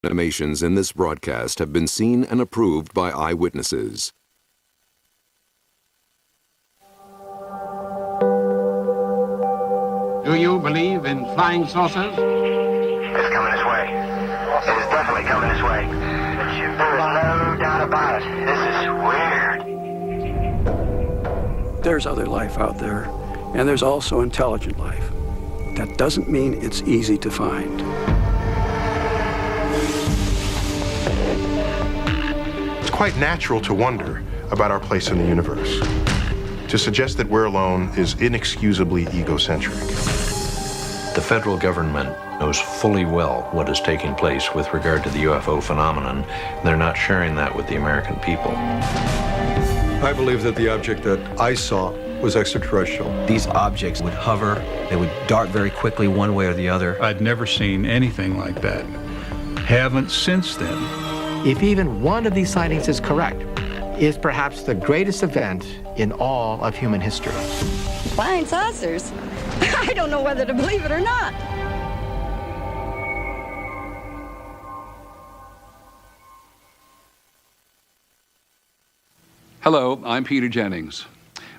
Animations in this broadcast have been seen and approved by eyewitnesses. Do you believe in flying saucers? It's coming this way. It is definitely coming this way. There is no doubt about it. This is weird. There's other life out there, and there's also intelligent life. That doesn't mean it's easy to find. It's quite natural to wonder about our place in the universe. To suggest that we're alone is inexcusably egocentric. The federal government knows fully well what is taking place with regard to the UFO phenomenon. They're not sharing that with the American people. I believe that the object that I saw was extraterrestrial. These objects would hover, they would dart very quickly one way or the other. I'd never seen anything like that. Haven't since then. If even one of these sightings is correct, is perhaps the greatest event in all of human history. Flying saucers? I don't know whether to believe it or not. Hello, I'm Peter Jennings.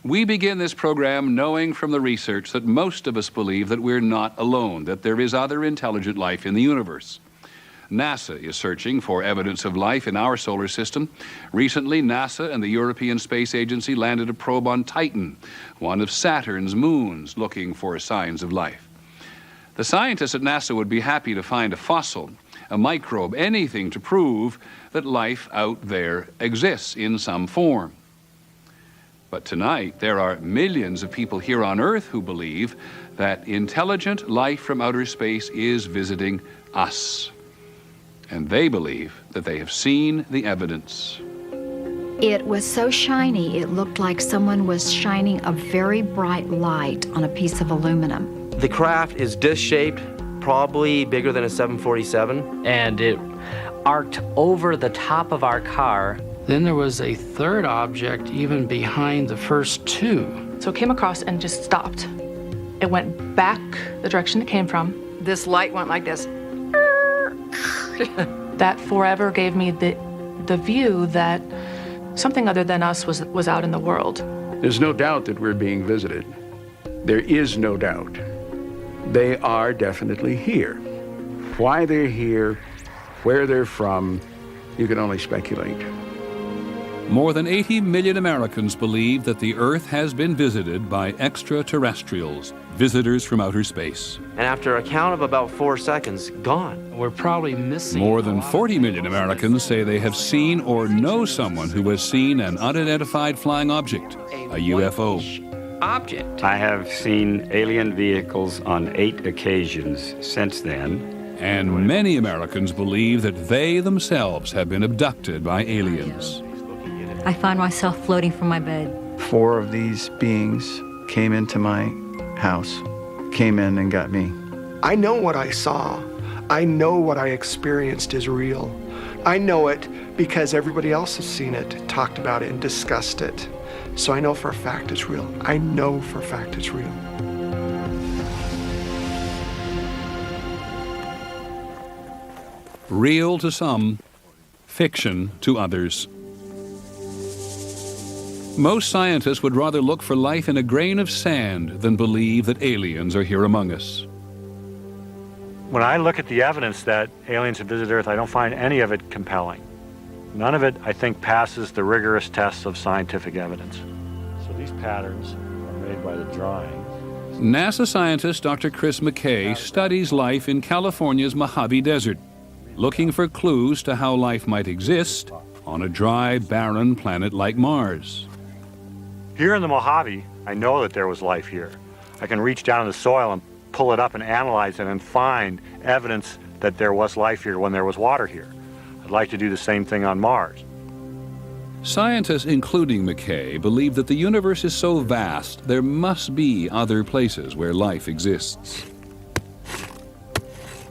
We begin this program knowing from the research that most of us believe that we're not alone, that there is other intelligent life in the universe. NASA is searching for evidence of life in our solar system. Recently, NASA and the European Space Agency landed a probe on Titan, one of Saturn's moons, looking for signs of life. The scientists at NASA would be happy to find a fossil, a microbe, anything to prove that life out there exists in some form. But tonight, there are millions of people here on Earth who believe that intelligent life from outer space is visiting us. And they believe that they have seen the evidence. It was so shiny, it looked like someone was shining a very bright light on a piece of aluminum. The craft is disc-shaped, probably bigger than a 747. And it arced over the top of our car. Then there was a third object even behind the first two. So it came across and just stopped. It went back the direction it came from. This light went like this. That forever gave me the view that something other than us was out in the world. There's no doubt that we're being visited. There is no doubt. They are definitely here. Why they're here, where they're from, you can only speculate. More than 80 million Americans believe that the Earth has been visited by extraterrestrials, visitors from outer space. And after a count of about 4 seconds, gone. We're probably missing. More than 40 million Americans say they have seen or know someone who has seen an unidentified flying object, a UFO. Object. I have seen alien vehicles on 8 occasions since then. And many Americans believe that they themselves have been abducted by aliens. I find myself floating from my bed. 4 of these beings came into my house, came in and got me. I know what I saw. I know what I experienced is real. I know it because everybody else has seen it, talked about it, and discussed it. So I know for a fact it's real. I know for a fact it's real. Real to some, fiction to others. Most scientists would rather look for life in a grain of sand than believe that aliens are here among us. When I look at the evidence that aliens have visited Earth, I don't find any of it compelling. None of it, I think, passes the rigorous tests of scientific evidence. So these patterns are made by the drawings. NASA scientist Dr. Chris McKay studies life in California's Mojave Desert, looking for clues to how life might exist on a dry, barren planet like Mars. Here in the Mojave, I know that there was life here. I can reach down in the soil and pull it up and analyze it and find evidence that there was life here when there was water here. I'd like to do the same thing on Mars. Scientists, including McKay, believe that the universe is so vast there must be other places where life exists.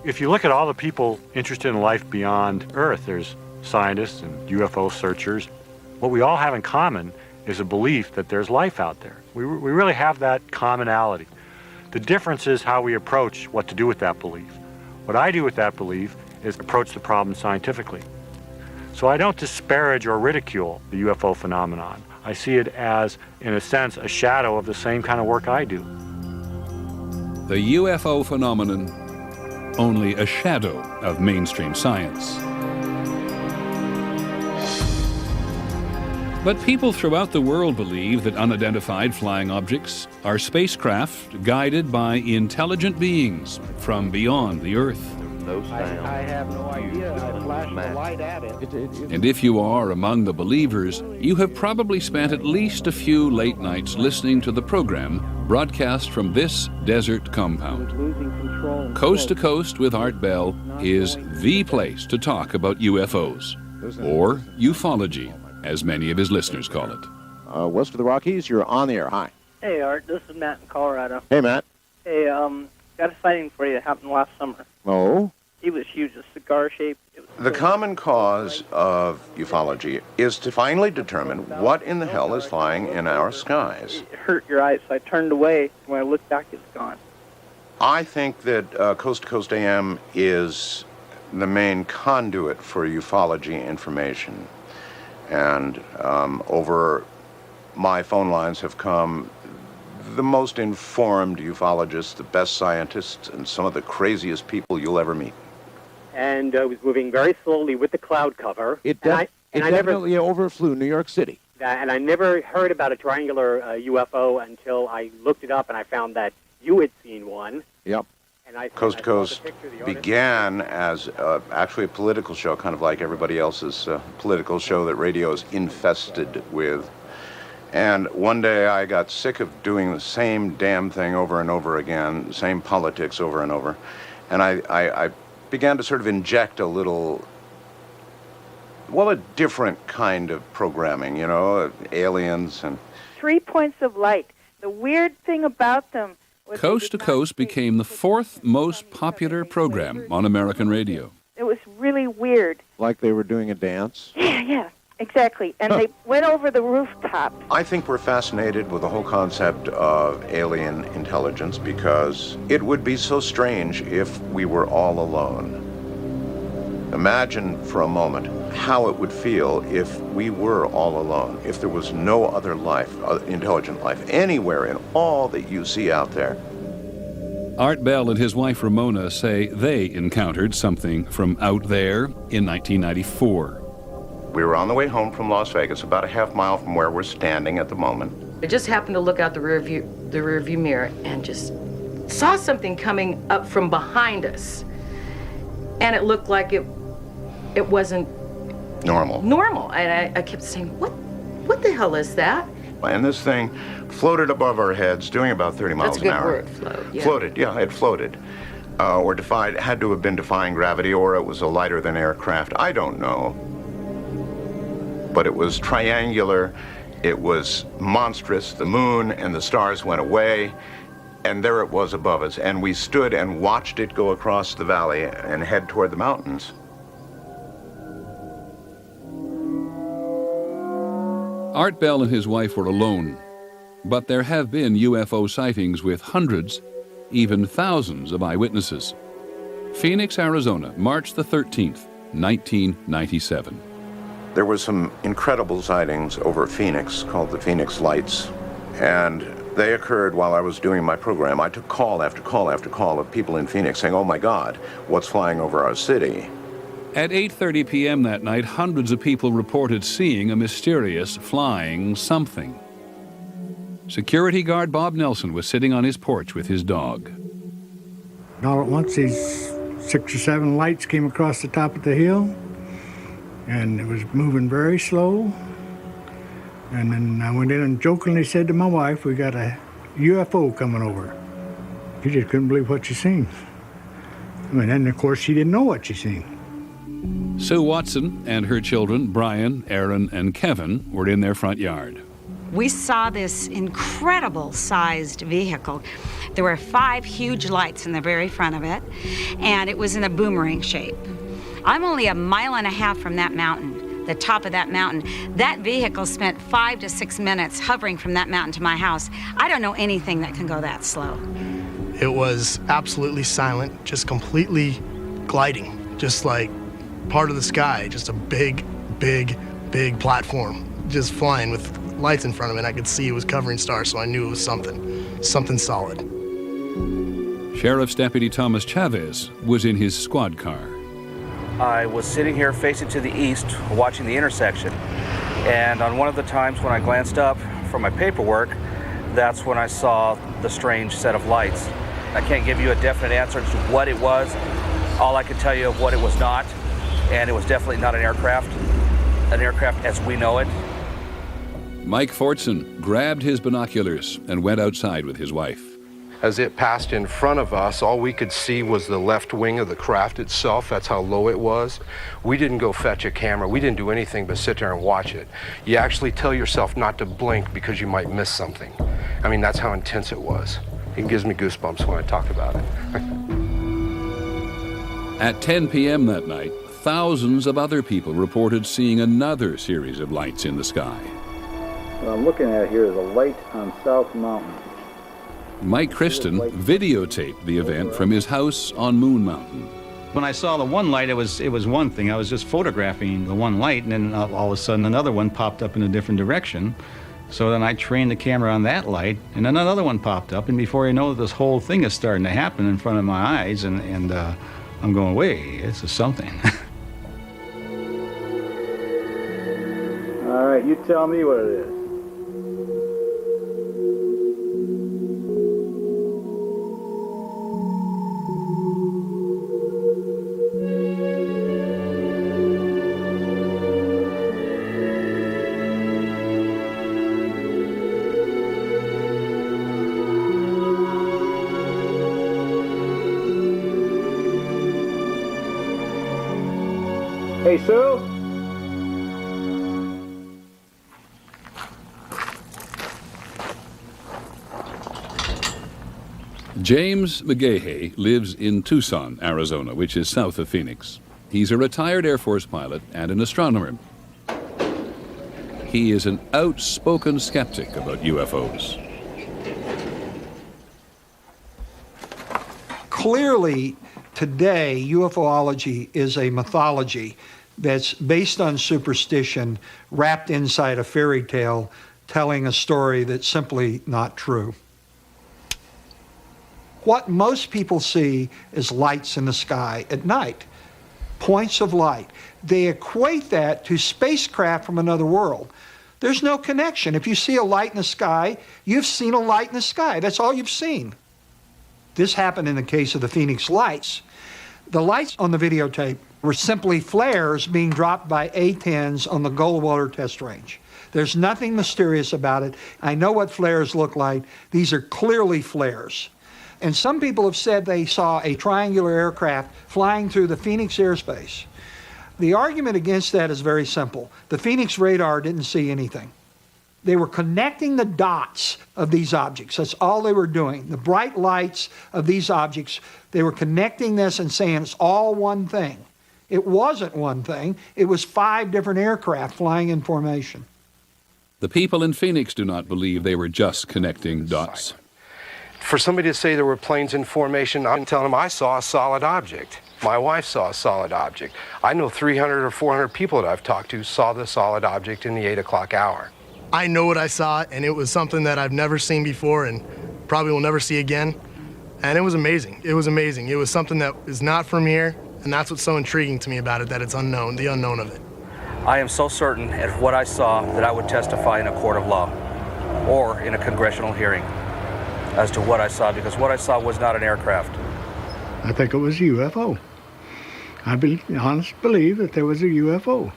If you look at all the people interested in life beyond Earth, there's scientists and UFO searchers. What we all have in common is a belief that there's life out there. We really have that commonality. The difference is how we approach what to do with that belief. What I do with that belief is approach the problem scientifically. So I don't disparage or ridicule the UFO phenomenon. I see it as, in a sense, a shadow of the same kind of work I do. The UFO phenomenon, only a shadow of mainstream science. But people throughout the world believe that unidentified flying objects are spacecraft guided by intelligent beings from beyond the Earth. I have no idea. I flashed the light at it. And if you are among the believers, you have probably spent at least a few late nights listening to the program broadcast from this desert compound. Coast to Coast with Art Bell is the place to talk about UFOs, or ufology, as many of his listeners call it. West of the Rockies, you're on the air. Hi. Hey, Art. This is Matt in Colorado. Hey, Matt. Hey, got a sighting for you that happened last summer. Oh? He was huge, a cigar shape. The common cause of ufology is to finally determine what in the hell is flying in our skies. It hurt your eyes, so I turned away. When I looked back, it's gone. I think that Coast to Coast AM is the main conduit for ufology information. And over my phone lines have come the most informed ufologists, the best scientists, and some of the craziest people you'll ever meet. And was moving very slowly with the cloud cover. It definitely overflew New York City. And I never heard about a triangular UFO until I looked it up and I found that you had seen one. Yep. And Coast to Coast began as actually a political show, kind of like everybody else's political show that radio is infested with. And one day I got sick of doing the same damn thing over and over again, same politics over and over. And I began to sort of inject a little, well, a different kind of programming, you know, aliens and... 3 points of light. The weird thing about them was... Coast to Coast became the fourth most popular program on American radio. It was really weird. Like they were doing a dance? Yeah, exactly. And they went over the rooftop. I think we're fascinated with the whole concept of alien intelligence because it would be so strange if we were all alone. Imagine for a moment how it would feel if we were all alone, if there was no other life, intelligent life, anywhere in all that you see out there. Art Bell and his wife Ramona say they encountered something from out there in 1994. We were on the way home from Las Vegas, about a half mile from where we're standing at the moment. I just happened to look out the rear view mirror and just saw something coming up from behind us. And it looked like it wasn't normal. And I kept saying, what the hell is that? And this thing floated above our heads, doing about 30 miles an hour. That's a good word, float. Yeah. Floated, yeah, it floated. Or had to have been defying gravity, or it was a lighter than aircraft. I don't know. But it was triangular, it was monstrous. The moon and the stars went away, and there it was above us. And we stood and watched it go across the valley and head toward the mountains. Art Bell and his wife were alone, but there have been UFO sightings with hundreds, even thousands of eyewitnesses. Phoenix, Arizona, March the 13th, 1997. There were some incredible sightings over Phoenix called the Phoenix Lights, and they occurred while I was doing my program. I took call after call after call of people in Phoenix saying, "Oh my God, what's flying over our city?" At 8:30 p.m. that night, hundreds of people reported seeing a mysterious flying something. Security guard Bob Nelson was sitting on his porch with his dog. All at once, these 6 or 7 lights came across the top of the hill, and it was moving very slow. And then I went in and jokingly said to my wife, "We got a UFO coming over." She just couldn't believe what she seen. And of course, she didn't know what she seen. Sue Watson and her children, Brian, Aaron, and Kevin, were in their front yard. We saw this incredible sized vehicle. There were 5 huge lights in the very front of it, and it was in a boomerang shape. I'm only a mile and a half from that mountain, the top of that mountain. That vehicle spent 5 to 6 minutes hovering from that mountain to my house. I don't know anything that can go that slow. It was absolutely silent, just completely gliding. just like part of the sky, just a big, big, big platform, just flying with lights in front of it. I could see it was covering stars, so I knew it was something solid. Sheriff's Deputy Thomas Chavez was in his squad car. I was sitting here facing to the east, watching the intersection. And on one of the times when I glanced up from my paperwork, that's when I saw the strange set of lights. I can't give you a definite answer as to what it was. All I can tell you of what it was not, and it was definitely not an aircraft as we know it. Mike Fortson grabbed his binoculars and went outside with his wife. As it passed in front of us, all we could see was the left wing of the craft itself. That's how low it was. We didn't go fetch a camera. We didn't do anything but sit there and watch it. You actually tell yourself not to blink because you might miss something. I mean, that's how intense it was. It gives me goosebumps when I talk about it. At 10 p.m. that night, thousands of other people reported seeing another series of lights in the sky. What I'm looking at here is a light on South Mountain. Mike Christen videotaped the event from his house on Moon Mountain. When I saw the one light, it was one thing. I was just photographing the one light, and then all of a sudden another one popped up in a different direction. So then I trained the camera on that light, and then another one popped up, and before you know it, this whole thing is starting to happen in front of my eyes, and I'm going, wait, this is something. All right, you tell me what it is. Hey, Sue? James McGahey lives in Tucson, Arizona, which is south of Phoenix. He's a retired Air Force pilot and an astronomer. He is an outspoken skeptic about UFOs. Clearly, today, UFOlogy is a mythology that's based on superstition, wrapped inside a fairy tale, telling a story that's simply not true. What most people see is lights in the sky at night, points of light. They equate that to spacecraft from another world. There's no connection. If you see a light in the sky, you've seen a light in the sky. That's all you've seen. This happened in the case of the Phoenix lights. The lights on the videotape were simply flares being dropped by A-10s on the Goldwater test range. There's nothing mysterious about it. I know what flares look like. These are clearly flares. And some people have said they saw a triangular aircraft flying through the Phoenix airspace. The argument against that is very simple. The Phoenix radar didn't see anything. They were connecting the dots of these objects. That's all they were doing. The bright lights of these objects, they were connecting this and saying it's all one thing. It wasn't one thing. It was 5 different aircraft flying in formation. The people in Phoenix do not believe they were just connecting dots. For somebody to say there were planes in formation, I'm telling them I saw a solid object. My wife saw a solid object. I know 300 or 400 people that I've talked to saw the solid object in the 8 o'clock hour. I know what I saw, and it was something that I've never seen before and probably will never see again. And it was amazing. It was amazing. It was something that is not from here, and that's what's so intriguing to me about it, that it's unknown, the unknown of it. I am so certain of what I saw that I would testify in a court of law or in a congressional hearing as to what I saw, because what I saw was not an aircraft. I think it was a UFO. I honestly believe that there was a UFO.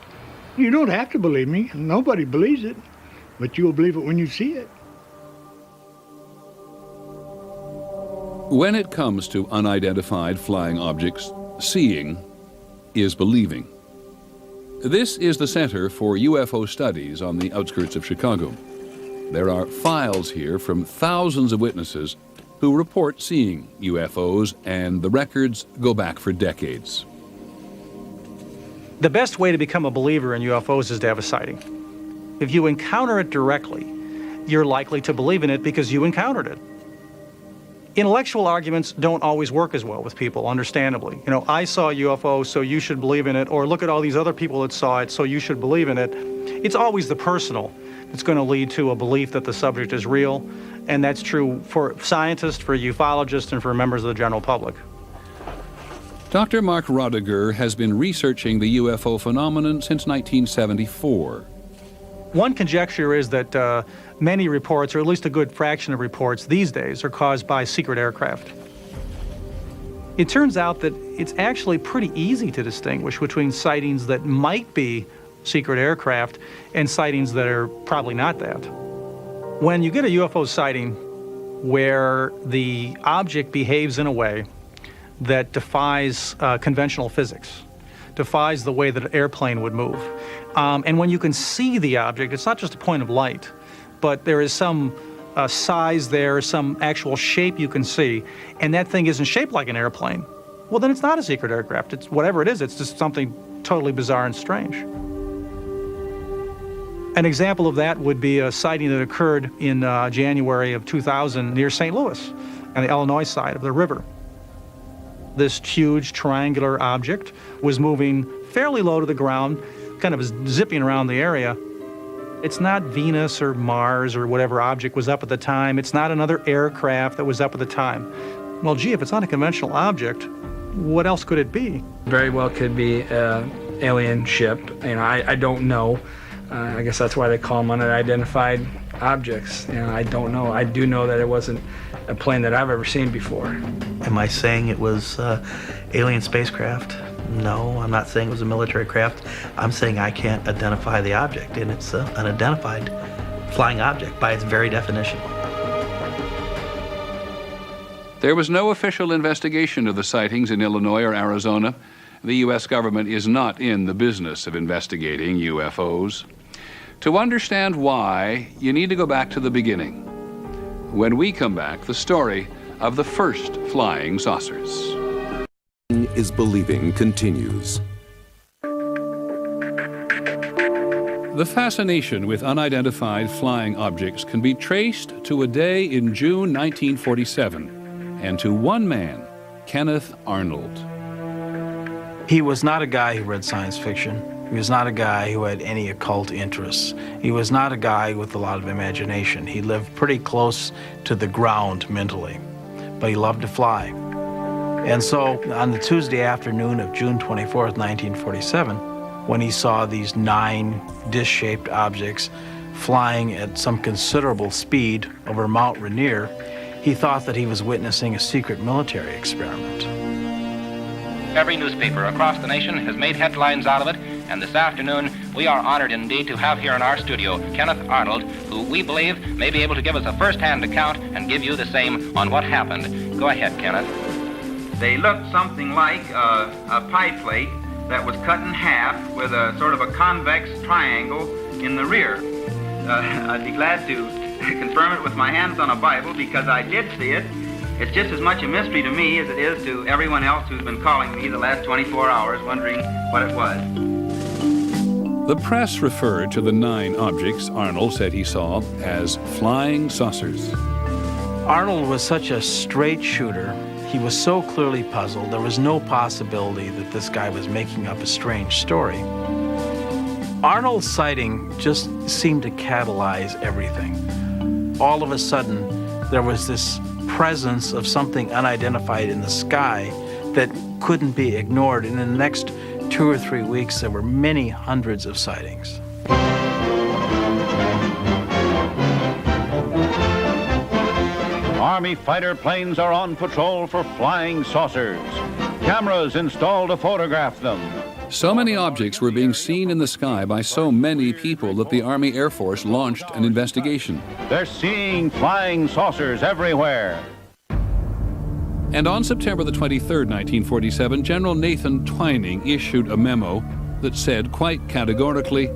You don't have to believe me. Nobody believes it, but you'll believe it when you see it. When it comes to unidentified flying objects, seeing is believing. This is the Center for UFO Studies on the outskirts of Chicago. There are files here from thousands of witnesses who report seeing UFOs, and the records go back for decades. The best way to become a believer in UFOs is to have a sighting. If you encounter it directly, you're likely to believe in it because you encountered it. Intellectual arguments don't always work as well with people, understandably. You know, I saw a UFO, so you should believe in it, or look at all these other people that saw it, so you should believe in it. It's always the personal that's going to lead to a belief that the subject is real, and that's true for scientists, for ufologists, and for members of the general public. Dr. Mark Rodiger has been researching the UFO phenomenon since 1974. One conjecture is that many reports, or at least a good fraction of reports these days, are caused by secret aircraft. It turns out that it's actually pretty easy to distinguish between sightings that might be secret aircraft and sightings that are probably not that. When you get a UFO sighting where the object behaves in a way that defies conventional physics, defies the way that an airplane would move, and when you can see the object, it's not just a point of light, but there is some size there, some actual shape you can see, and that thing isn't shaped like an airplane, well, then it's not a secret aircraft. It's whatever it is, it's just something totally bizarre and strange. An example of that would be a sighting that occurred in January of 2000 near St. Louis on the Illinois side of the river. This huge triangular object was moving fairly low to the ground, kind of zipping around the area. It's not Venus or Mars or whatever object was up at the time. It's not another aircraft that was up at the time. Well, gee, if it's not a conventional object, what else could it be? Very well could be an alien ship. You know, I don't know. I guess that's why they call them unidentified objects. You know, I don't know. I do know that it wasn't a plane that I've ever seen before. Am I saying it was alien spacecraft? No, I'm not saying it was a military craft. I'm saying I can't identify the object, and it's an unidentified flying object by its very definition. There was no official investigation of the sightings in Illinois or Arizona. The U.S. government is not in the business of investigating UFOs. To understand why, you need to go back to the beginning. When we come back, the story of the first flying saucers. Is believing continues. The fascination with unidentified flying objects can be traced to a day in June 1947 and to one man, Kenneth Arnold. He was not a guy who read science fiction. He was not a guy who had any occult interests. He was not a guy with a lot of imagination. He lived pretty close to the ground mentally, but he loved to fly. And so on the Tuesday afternoon of June 24th, 1947, when he saw these 9 dish-shaped objects flying at some considerable speed over Mount Rainier, he thought that he was witnessing a secret military experiment. Every newspaper across the nation has made headlines out of it, and this afternoon we are honored indeed to have here in our studio Kenneth Arnold, who we believe may be able to give us a first-hand account and give you the same on what happened. Go ahead, Kenneth. They looked something like a pie plate that was cut in half with a sort of a convex triangle in the rear. I'd be glad to confirm it with my hands on a Bible because I did see it. It's just as much a mystery to me as it is to everyone else who's been calling me the last 24 hours wondering what it was. The press referred to the 9 objects Arnold said he saw as flying saucers. Arnold was such a straight shooter. He was so clearly puzzled. There was no possibility that this guy was making up a strange story. Arnold's sighting just seemed to catalyze everything. All of a sudden, there was this presence of something unidentified in the sky that couldn't be ignored. And in the next 2 or 3 weeks, there were many hundreds of sightings. Army fighter planes are on patrol for flying saucers. Cameras installed to photograph them. So many objects were being seen in the sky by so many people that the Army Air Force launched an investigation. They're seeing flying saucers everywhere. And on September the 23rd, 1947, General Nathan Twining issued a memo that said quite categorically,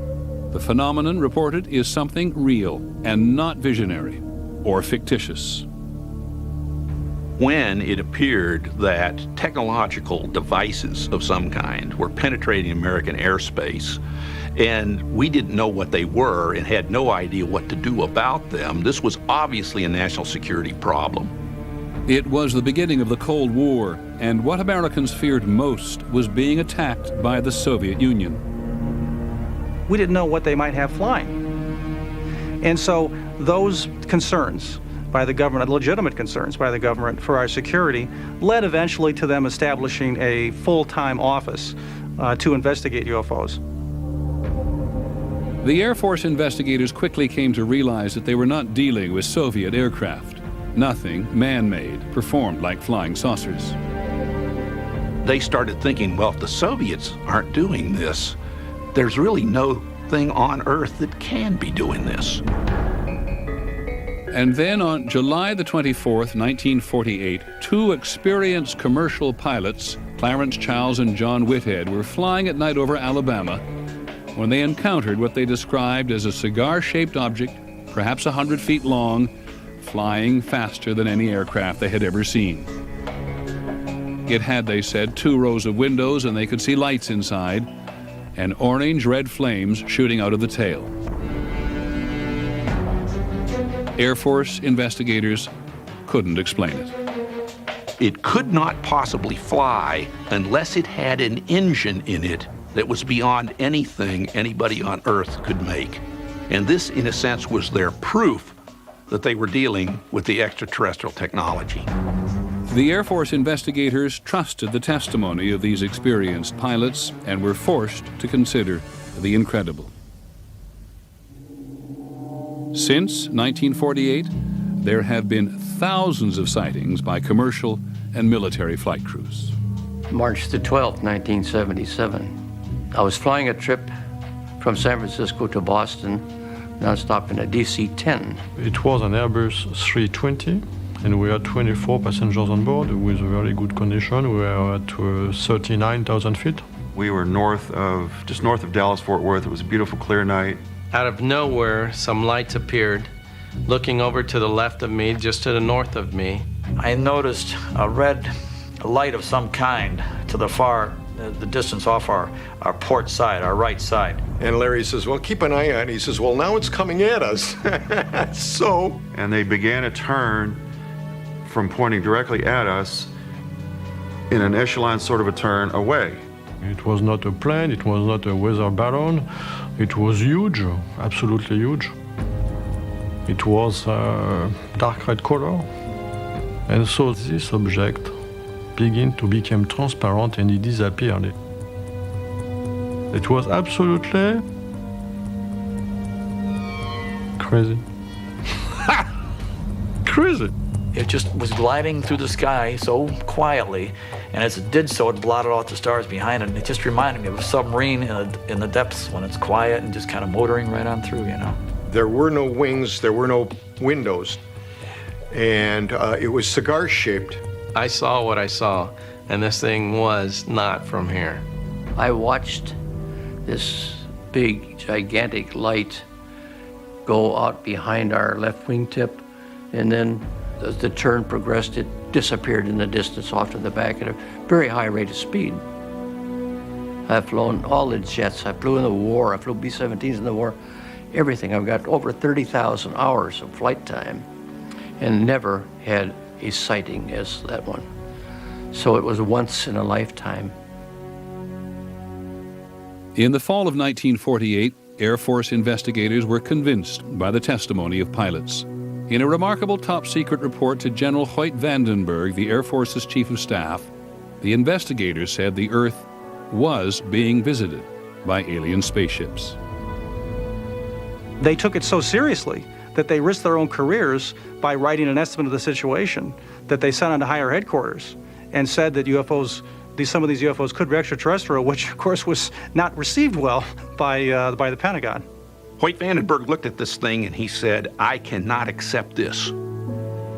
the phenomenon reported is something real and not visionary or fictitious. When it appeared that technological devices of some kind were penetrating American airspace, and we didn't know what they were and had no idea what to do about them, this was obviously a national security problem. It was the beginning of the Cold War, and what Americans feared most was being attacked by the Soviet Union. We didn't know what they might have flying. And so those concerns by the government, legitimate concerns by the government for our security, led eventually to them establishing a full-time office to investigate UFOs. The Air Force investigators quickly came to realize that they were not dealing with Soviet aircraft. Nothing man-made performed like flying saucers. They started thinking, well, if the Soviets aren't doing this, there's really no thing on Earth that can be doing this. And then on July the 24th, 1948, two experienced commercial pilots, Clarence Childs and John Whitehead, were flying at night over Alabama when they encountered what they described as a cigar-shaped object, perhaps 100 feet long, flying faster than any aircraft they had ever seen. It had, they said, 2 rows of windows, and they could see lights inside, and orange-red flames shooting out of the tail. Air Force investigators couldn't explain it. It could not possibly fly unless it had an engine in it that was beyond anything anybody on Earth could make. And this, in a sense, was their proof that they were dealing with the extraterrestrial technology. The Air Force investigators trusted the testimony of these experienced pilots and were forced to consider the incredible. Since 1948, there have been thousands of sightings by commercial and military flight crews. March the 12th, 1977. I was flying a trip from San Francisco to Boston, non-stop in a DC-10. It was an Airbus 320, and we had 24 passengers on board with very good condition. We were at 39,000 feet. We were just north of Dallas-Fort Worth. It was a beautiful, clear night. Out of nowhere, some lights appeared. Looking over to the left of me, just to the north of me, I noticed a red light of some kind to the far, the distance off our port side, our right side. And Larry says, well, keep an eye on it. He says, well, now it's coming at us. And they began a turn from pointing directly at us in an echelon sort of a turn away. It was not a plane, it was not a weather balloon. It was huge, absolutely huge. It was dark red color. And so this object began to become transparent and it disappeared. It was absolutely crazy. Crazy. It just was gliding through the sky so quietly, and as it did so, it blotted out the stars behind it. And it just reminded me of a submarine in the depths when it's quiet and just kind of motoring right on through, you know. There were no wings, there were no windows, and it was cigar-shaped. I saw what I saw, and this thing was not from here. I watched this big, gigantic light go out behind our left wingtip, and then as the turn progressed, it disappeared in the distance off to the back at a very high rate of speed. I've flown all the jets. I flew in the war. I flew B-17s in the war. Everything. I've got over 30,000 hours of flight time and never had a sighting as that one. So it was once in a lifetime. In the fall of 1948, Air Force investigators were convinced by the testimony of pilots. In a remarkable top-secret report to General Hoyt Vandenberg, the Air Force's Chief of Staff, the investigators said the Earth was being visited by alien spaceships. They took it so seriously that they risked their own careers by writing an estimate of the situation that they sent on to higher headquarters and said that UFOs, some of these UFOs could be extraterrestrial, which of course was not received well by the Pentagon. Hoyt Vandenberg looked at this thing and he said, I cannot accept this.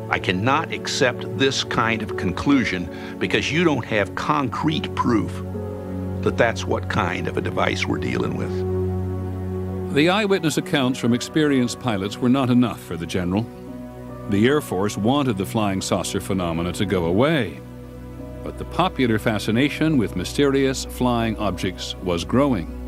I cannot accept this kind of conclusion because you don't have concrete proof that that's what kind of a device we're dealing with. The eyewitness accounts from experienced pilots were not enough for the general. The Air Force wanted the flying saucer phenomena to go away, but the popular fascination with mysterious flying objects was growing.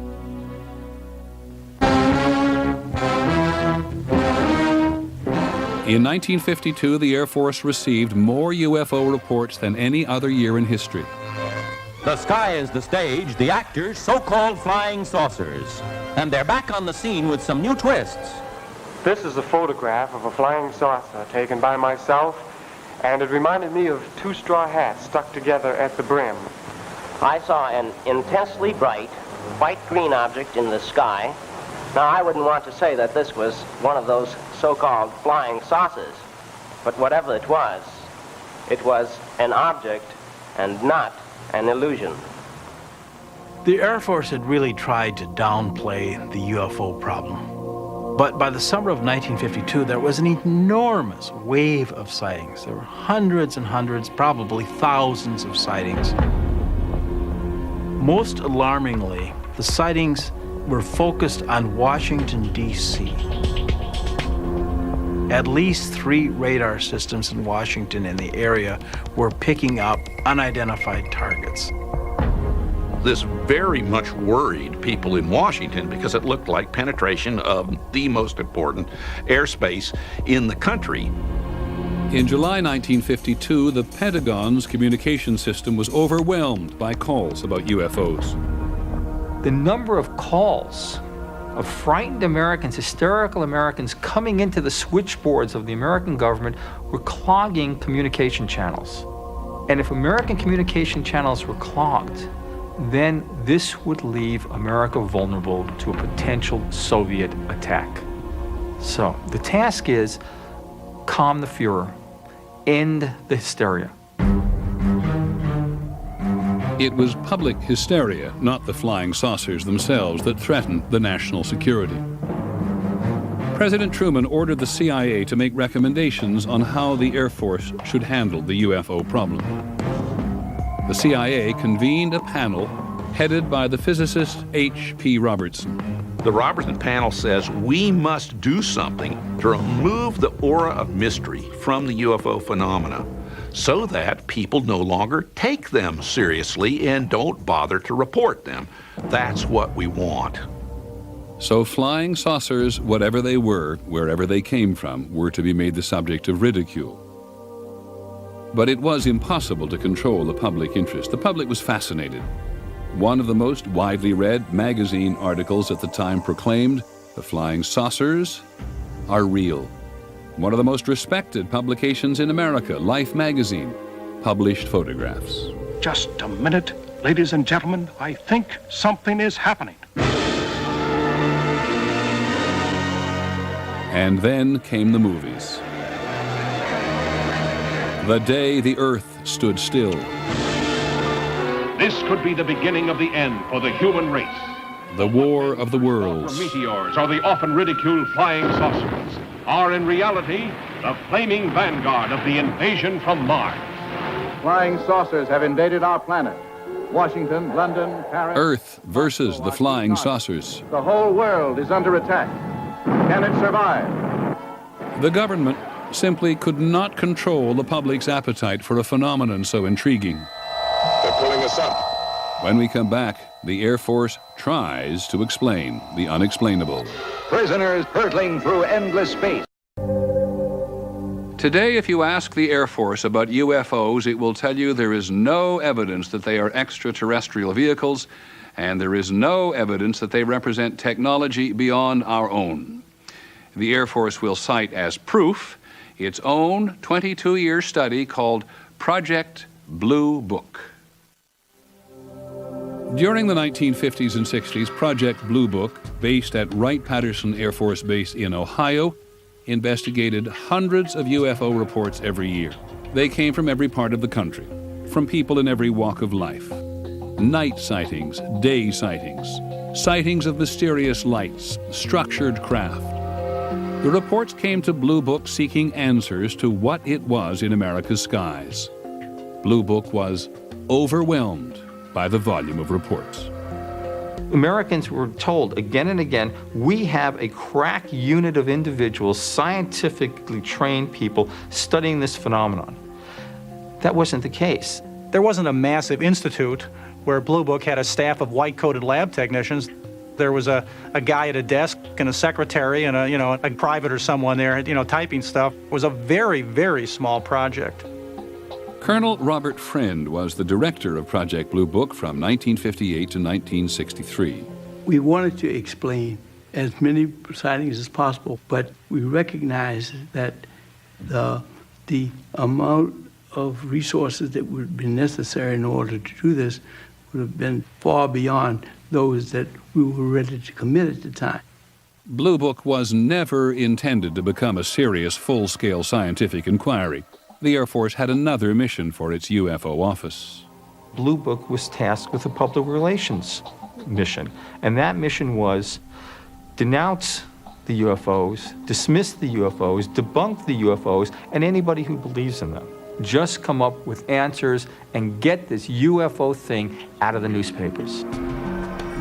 In 1952, the Air Force received more UFO reports than any other year in history. The sky is the stage, the actors, so-called flying saucers. And they're back on the scene with some new twists. This is a photograph of a flying saucer taken by myself, and it reminded me of two straw hats stuck together at the brim. I saw an intensely bright, white-green object in the sky. Now, I wouldn't want to say that this was one of those so-called flying saucers, but whatever it was an object and not an illusion. The Air Force had really tried to downplay the UFO problem. But by the summer of 1952, there was an enormous wave of sightings. There were hundreds and hundreds, probably thousands of sightings. Most alarmingly, the sightings were focused on Washington, D.C. At least 3 radar systems in Washington and the area were picking up unidentified targets. This very much worried people in Washington because it looked like penetration of the most important airspace in the country. In July 1952, the Pentagon's communication system was overwhelmed by calls about UFOs. The number of calls of frightened Americans, hysterical Americans coming into the switchboards of the American government were clogging communication channels. And if American communication channels were clogged, then this would leave America vulnerable to a potential Soviet attack. So the task is calm the furor, end the hysteria. It was public hysteria, not the flying saucers themselves, that threatened the national security. President Truman ordered the CIA to make recommendations on how the Air Force should handle the UFO problem. The CIA convened a panel headed by the physicist H.P. Robertson. The Robertson panel says we must do something to remove the aura of mystery from the UFO phenomena so that people no longer take them seriously and don't bother to report them. That's what we want. So flying saucers, whatever they were, wherever they came from, were to be made the subject of ridicule. But it was impossible to control the public interest. The public was fascinated. One of the most widely read magazine articles at the time proclaimed, "The flying saucers are real." One of the most respected publications in America, Life magazine, published photographs. Just a minute, ladies and gentlemen, I think something is happening. And then came the movies. The day the Earth stood still. This could be the beginning of the end for the human race. The War of the The Worlds. meteors, or the often ridiculed flying saucers, are in reality the flaming vanguard of the invasion from Mars. Flying saucers have invaded our planet. Washington, London, Paris. Earth versus the flying saucers. The whole world is under attack. Can it survive? The government simply could not control the public's appetite for a phenomenon so intriguing. They're pulling us up. When we come back, the Air Force tries to explain the unexplainable. Prisoners hurtling through endless space. Today, if you ask the Air Force about UFOs, it will tell you there is no evidence that they are extraterrestrial vehicles, and there is no evidence that they represent technology beyond our own. The Air Force will cite as proof its own 22-year study called Project Blue Book. During the 1950s and 60s, Project Blue Book, based at Wright-Patterson Air Force Base in Ohio, investigated hundreds of UFO reports every year. They came from every part of the country, from people in every walk of life. Night sightings, day sightings, sightings of mysterious lights, structured craft. The reports came to Blue Book seeking answers to what it was in America's skies. Blue Book was overwhelmed by the volume of reports. Americans were told again and again, we have a crack unit of individuals, scientifically trained people studying this phenomenon. That wasn't the case. There wasn't a massive institute where Blue Book had a staff of white-coated lab technicians. There was a guy at a desk and a secretary and a private or someone there, typing stuff. It was a very, very small project. Colonel Robert Friend was the director of Project Blue Book from 1958 to 1963. We wanted to explain as many sightings as possible, but we recognized that the amount of resources that would be necessary in order to do this would have been far beyond those that we were ready to commit at the time. Blue Book was never intended to become a serious, full-scale scientific inquiry. The Air Force had another mission for its UFO office. Blue Book was tasked with a public relations mission, and that mission was denounce the UFOs, dismiss the UFOs, debunk the UFOs, and anybody who believes in them. Just come up with answers and get this UFO thing out of the newspapers.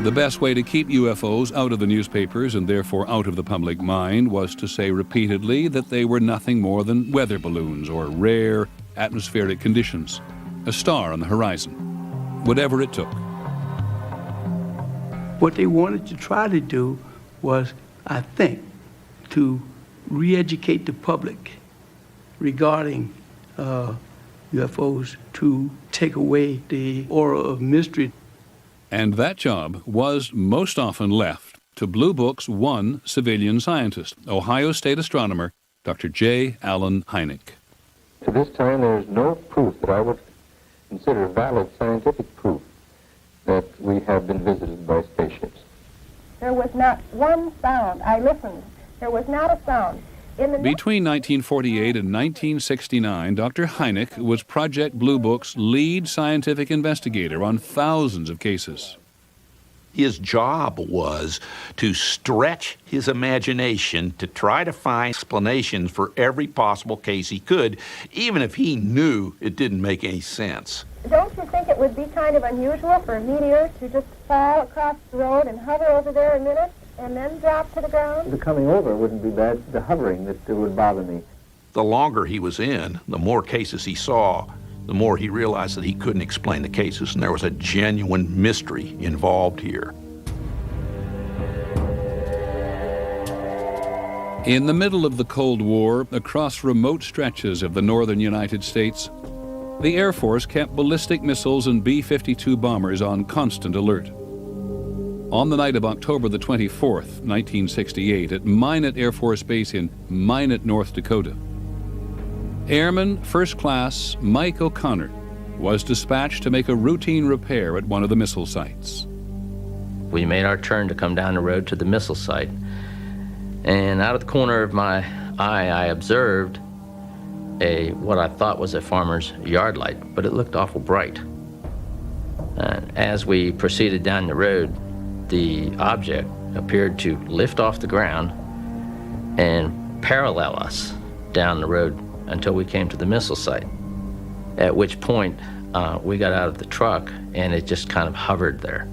The best way to keep UFOs out of the newspapers and therefore out of the public mind was to say repeatedly that they were nothing more than weather balloons or rare atmospheric conditions, a star on the horizon, whatever it took. What they wanted to try to do was, I think, to re-educate the public regarding UFOs, to take away the aura of mystery. And that job was most often left to Blue Book's one civilian scientist, Ohio State astronomer Dr. J. Allen Hynek. To this time, there is no proof that I would consider valid scientific proof that we have been visited by spaceships. There was not one sound. I listened. There was not a sound. Between 1948 and 1969, Dr. Hynek was Project Blue Book's lead scientific investigator on thousands of cases. His job was to stretch his imagination to try to find explanations for every possible case he could, even if he knew it didn't make any sense. Don't you think it would be kind of unusual for a meteor to just fall across the road and hover over there a minute and then drop to the ground? The coming over wouldn't be bad. The hovering that would bother me. The longer he was in, the more cases he saw, the more he realized that he couldn't explain the cases, and there was a genuine mystery involved here. In the middle of the Cold War, across remote stretches of the northern United States, the Air Force kept ballistic missiles and B-52 bombers on constant alert. On the night of October the 24th, 1968, at Minot Air Force Base in Minot, North Dakota, Airman First Class Mike O'Connor was dispatched to make a routine repair at one of the missile sites. We made our turn to come down the road to the missile site, and out of the corner of my eye, I observed what I thought was a farmer's yard light, but it looked awful bright. And as we proceeded down the road, the object appeared to lift off the ground and parallel us down the road until we came to the missile site, at which point we got out of the truck and it just kind of hovered there.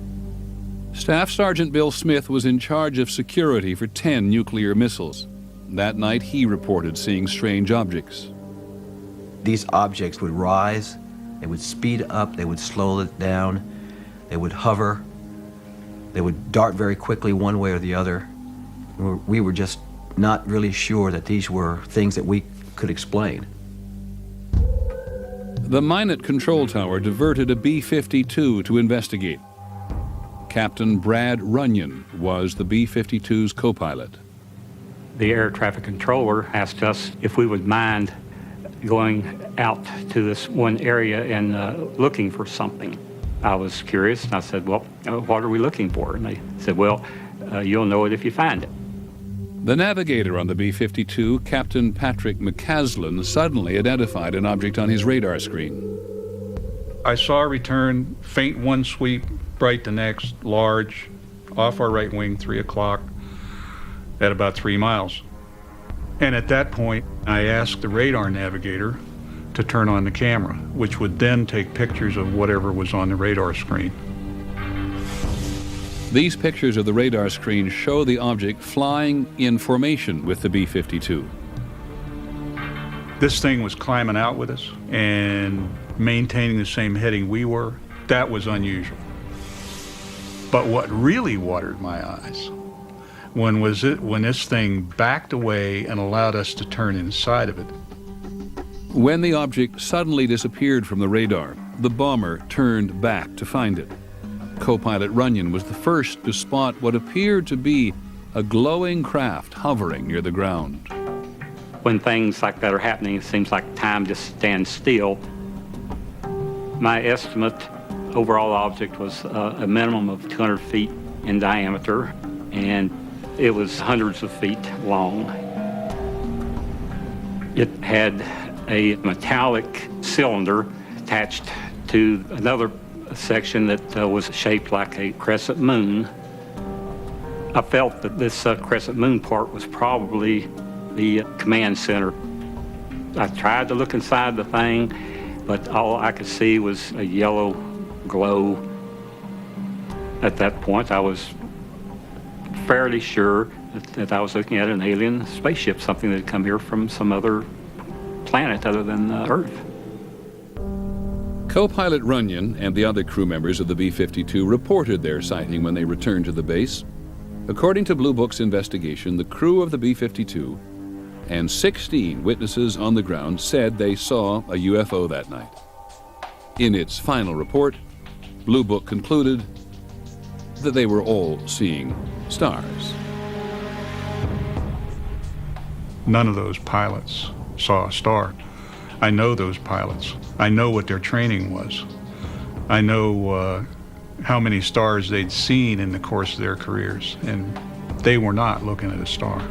Staff Sergeant Bill Smith was in charge of security for 10 nuclear missiles. That night, he reported seeing strange objects. These objects would rise, they would speed up, they would slow it down, they would hover, they would dart very quickly one way or the other. We were just not really sure that these were things that we could explain. The Minot control tower diverted a B-52 to investigate. Captain Brad Runyon was the B-52's co-pilot. The air traffic controller asked us if we would mind going out to this one area and looking for something. I was curious, and I said, well, what are we looking for? And they said, well, you'll know it if you find it. The navigator on the B-52, Captain Patrick McCaslin, suddenly identified an object on his radar screen. I saw a return, faint one sweep, bright the next, large, off our right wing, 3 o'clock, at about 3 miles. And at that point, I asked the radar navigator to turn on the camera, which would then take pictures of whatever was on the radar screen. These pictures of the radar screen show the object flying in formation with the B-52. This thing was climbing out with us and maintaining the same heading we were. That was unusual. But what really watered my eyes when this thing backed away and allowed us to turn inside of it. When the object suddenly disappeared from the radar, the bomber turned back to find it. Co-pilot Runyon was the first to spot what appeared to be a glowing craft hovering near the ground. When things like that are happening, it seems like time just stands still. My estimate, overall object was a minimum of 200 feet in diameter, and it was hundreds of feet long. It had a metallic cylinder attached to another section that was shaped like a crescent moon. I felt that this crescent moon part was probably the command center. I tried to look inside the thing, but all I could see was a yellow glow. At that point, I was fairly sure that I was looking at an alien spaceship, something that had come here from some other planet other than Earth. Co-pilot Runyon and the other crew members of the B-52 reported their sighting when they returned to the base. According to Blue Book's investigation, the crew of the B-52 and 16 witnesses on the ground said they saw a UFO that night. In its final report, Blue Book concluded that they were all seeing stars. None of those pilots saw a star. I know those pilots. I know what their training was. I know how many stars they'd seen in the course of their careers, and they were not looking at a star.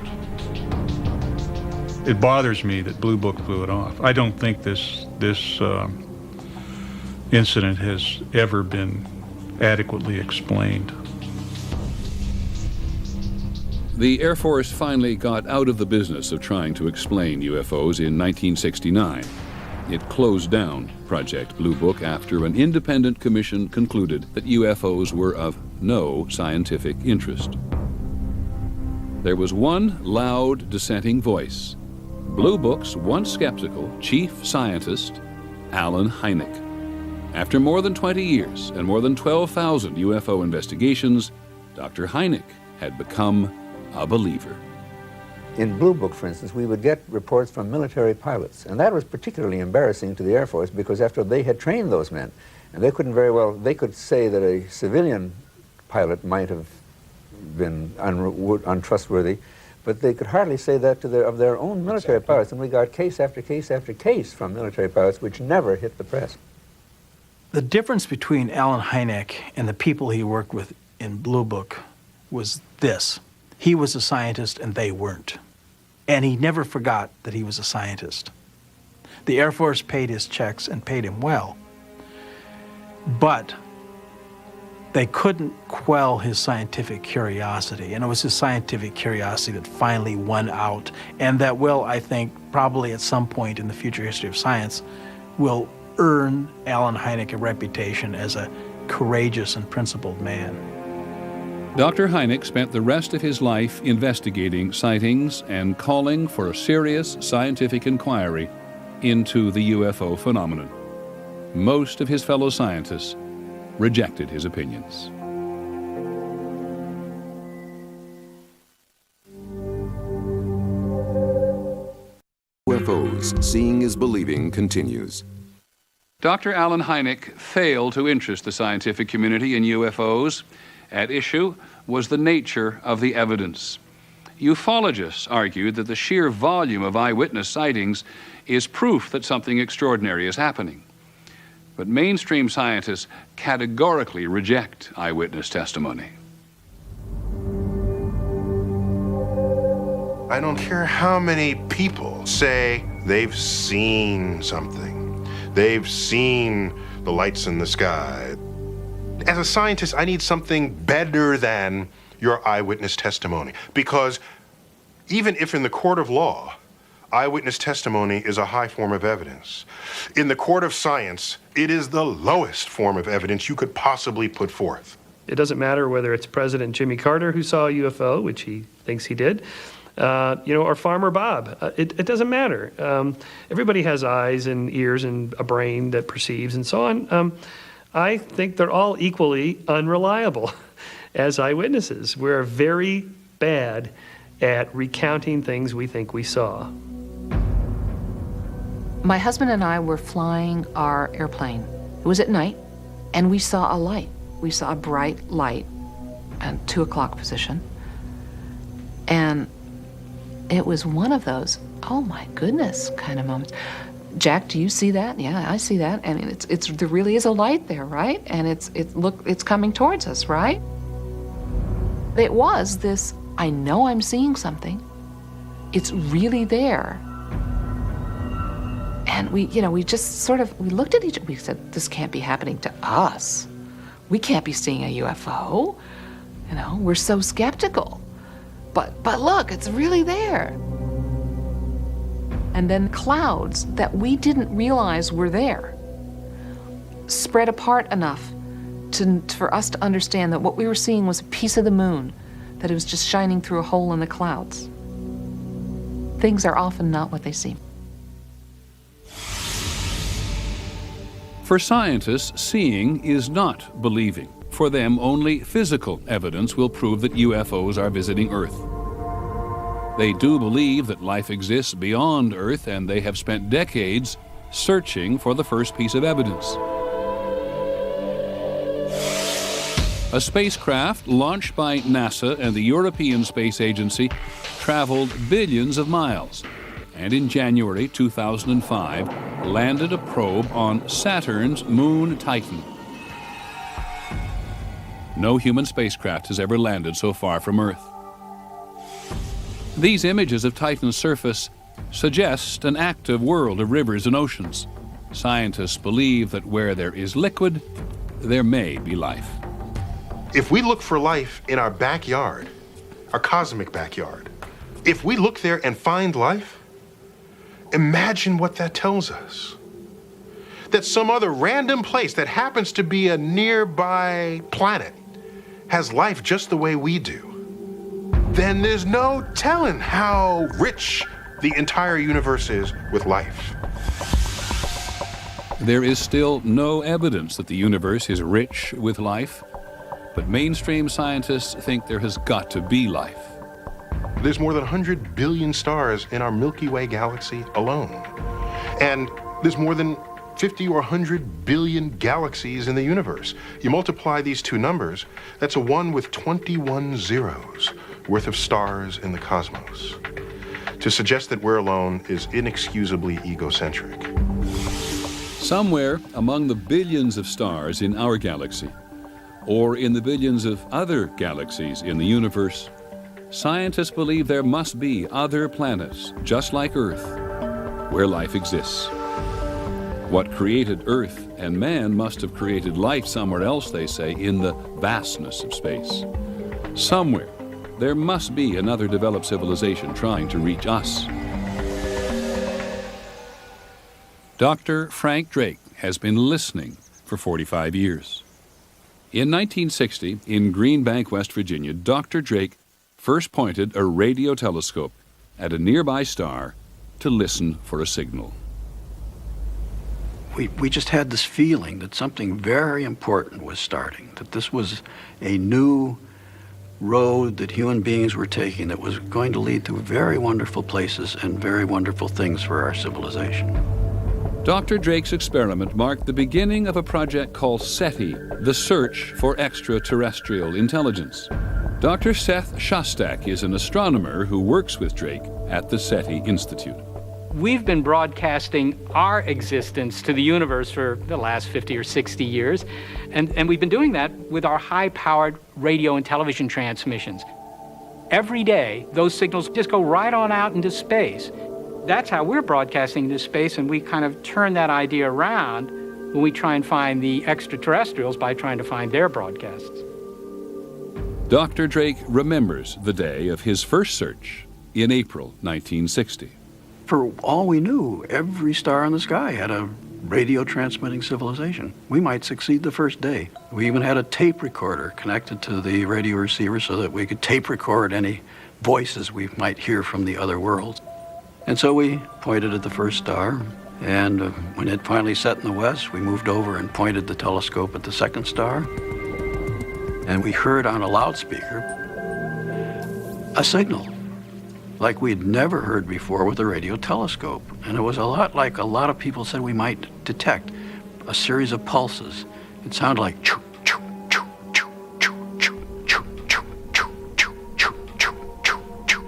It bothers me that Blue Book blew it off. I don't think this incident has ever been adequately explained. The Air Force finally got out of the business of trying to explain UFOs in 1969. It closed down Project Blue Book after an independent commission concluded that UFOs were of no scientific interest. There was one loud dissenting voice: Blue Book's once skeptical chief scientist, Alan Hynek. After more than 20 years and more than 12,000 UFO investigations, Dr. Hynek had become a believer. In Blue Book, for instance, we would get reports from military pilots, and that was particularly embarrassing to the Air Force because after they had trained those men, and they could say that a civilian pilot might have been untrustworthy, but they could hardly say that of their own military pilots, and we got case after case after case from military pilots which never hit the press. The difference between Alan Hynek and the people he worked with in Blue Book was this. He was a scientist and they weren't. And he never forgot that he was a scientist. The Air Force paid his checks and paid him well. But they couldn't quell his scientific curiosity. And it was his scientific curiosity that finally won out. And that will, I think, probably at some point in the future history of science, will earn Alan Hynek a reputation as a courageous and principled man. Dr. Hynek spent the rest of his life investigating sightings and calling for a serious scientific inquiry into the UFO phenomenon. Most of his fellow scientists rejected his opinions. UFOs, seeing is believing, continues. Dr. Alan Hynek failed to interest the scientific community in UFOs. At issue was the nature of the evidence. Ufologists argued that the sheer volume of eyewitness sightings is proof that something extraordinary is happening. But mainstream scientists categorically reject eyewitness testimony. I don't care how many people say they've seen something. They've seen the lights in the sky. As a scientist, I need something better than your eyewitness testimony, because even if in the court of law, eyewitness testimony is a high form of evidence, in the court of science, it is the lowest form of evidence you could possibly put forth. It doesn't matter whether it's President Jimmy Carter who saw a UFO, which he thinks he did, or Farmer Bob. It doesn't matter. Everybody has eyes and ears and a brain that perceives and so on. I think they're all equally unreliable. as eyewitnesses. We're very bad at recounting things we think we saw. My husband and I were flying our airplane. It was at night, and we saw a light. We saw a bright light at 2 o'clock position. And it was one of those, oh my goodness, kind of moments. Jack, do you see that? Yeah, I see that. And there really is a light there, right? And it's coming towards us, right? It was this, I know I'm seeing something. It's really there. And we just sort of, we looked at each other, we said, this can't be happening to us. We can't be seeing a UFO. We're so skeptical. But look, it's really there. And then clouds that we didn't realize were there spread apart enough for us to understand that what we were seeing was a piece of the moon, that it was just shining through a hole in the clouds. Things are often not what they seem. For scientists, seeing is not believing. For them, only physical evidence will prove that UFOs are visiting Earth. They do believe that life exists beyond Earth, and they have spent decades searching for the first piece of evidence. A spacecraft launched by NASA and the European Space Agency traveled billions of miles, and in January 2005 landed a probe on Saturn's moon Titan. No human spacecraft has ever landed so far from Earth. These images of Titan's surface suggest an active world of rivers and oceans. Scientists believe that where there is liquid, there may be life. If we look for life in our backyard, our cosmic backyard, if we look there and find life, imagine what that tells us. That some other random place that happens to be a nearby planet has life just the way we do. Then there's no telling how rich the entire universe is with life. There is still no evidence that the universe is rich with life, but mainstream scientists think there has got to be life. There's more than 100 billion stars in our Milky Way galaxy alone. And there's more than 50 or 100 billion galaxies in the universe. You multiply these two numbers, that's a 1 with 21 zeros worth of stars in the cosmos. To suggest that we're alone is inexcusably egocentric. Somewhere among the billions of stars in our galaxy, or in the billions of other galaxies in the universe, scientists believe there must be other planets, just like Earth, where life exists. What created Earth and man must have created life somewhere else, they say, in the vastness of space. Somewhere, there must be another developed civilization trying to reach us. Dr. Frank Drake has been listening for 45 years. In 1960, in Green Bank, West Virginia, Dr. Drake first pointed a radio telescope at a nearby star to listen for a signal. We just had this feeling that something very important was starting, that this was a new road that human beings were taking that was going to lead to very wonderful places and very wonderful things for our civilization. Dr. Drake's experiment marked the beginning of a project called SETI, the Search for Extraterrestrial Intelligence. Dr. Seth Shostak is an astronomer who works with Drake at the SETI Institute. We've been broadcasting our existence to the universe for the last 50 or 60 years, and we've been doing that with our high-powered radio and television transmissions. Every day, those signals just go right on out into space. That's how we're broadcasting into space, and we kind of turn that idea around when we try and find the extraterrestrials by trying to find their broadcasts. Dr. Drake remembers the day of his first search in April 1960. For all we knew, every star in the sky had a radio transmitting civilization. We might succeed the first day. We even had a tape recorder connected to the radio receiver so that we could tape record any voices we might hear from the other worlds. And so we pointed at the first star, and when it finally set in the west, we moved over and pointed the telescope at the second star. And we heard on a loudspeaker a signal like we'd never heard before with a radio telescope. And it was a lot like a lot of people said we might detect, a series of pulses. It sounded like choo, choo, choo, choo, choo, choo, choo, choo, choo, choo, choo, choo, choo.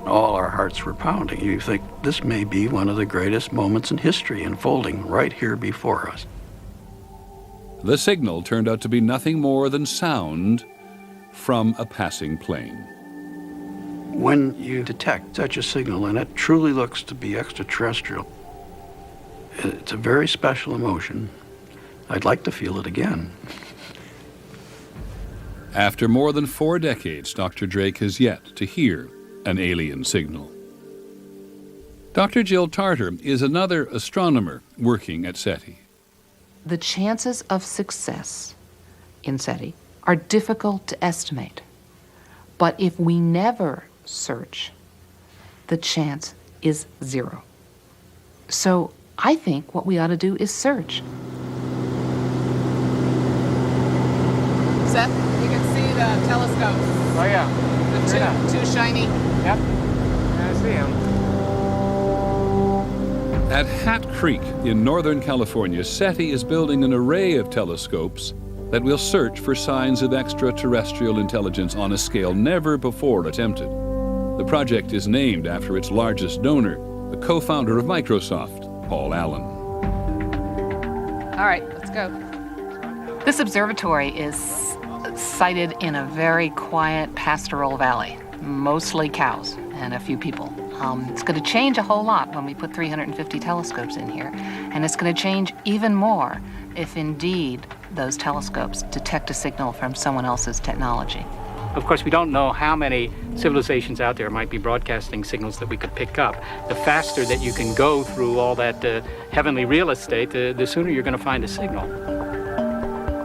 All our hearts were pounding. You think this may be one of the greatest moments in history unfolding right here before us. The signal turned out to be nothing more than sound from a passing plane. When you detect such a signal, and it truly looks to be extraterrestrial, it's a very special emotion. I'd like to feel it again. After more than 4 decades, Dr. Drake has yet to hear an alien signal. Dr. Jill Tarter is another astronomer working at SETI. The chances of success in SETI are difficult to estimate. But if we never search, the chance is 0. So I think what we ought to do is search. Seth, you can see the telescopes. Oh, yeah. The two shiny. Yep. I see them. At Hat Creek in Northern California, SETI is building an array of telescopes that will search for signs of extraterrestrial intelligence on a scale never before attempted. The project is named after its largest donor, the co-founder of Microsoft, Paul Allen. All right, let's go. This observatory is sited in a very quiet pastoral valley, mostly cows and a few people. It's going to change a whole lot when we put 350 telescopes in here, and it's going to change even more if indeed those telescopes detect a signal from someone else's technology. Of course, we don't know how many civilizations out there might be broadcasting signals that we could pick up. The faster that you can go through all that heavenly real estate, the sooner you're going to find a signal.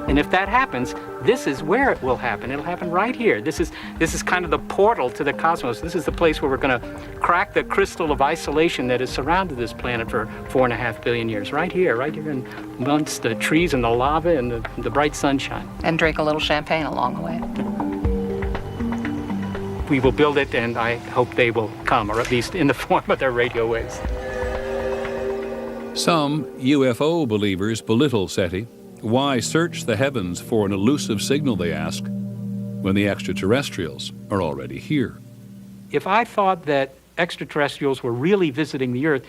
And if that happens, this is where it will happen. It'll happen right here. This is kind of the portal to the cosmos. This is the place where we're going to crack the crystal of isolation that has surrounded this planet for 4.5 billion years. Right here amongst the trees and the lava and the bright sunshine. And drink a little champagne along the way. We will build it, and I hope they will come, or at least in the form of their radio waves. Some UFO believers belittle SETI. Why search the heavens for an elusive signal, they ask, when the extraterrestrials are already here? If I thought that extraterrestrials were really visiting the Earth,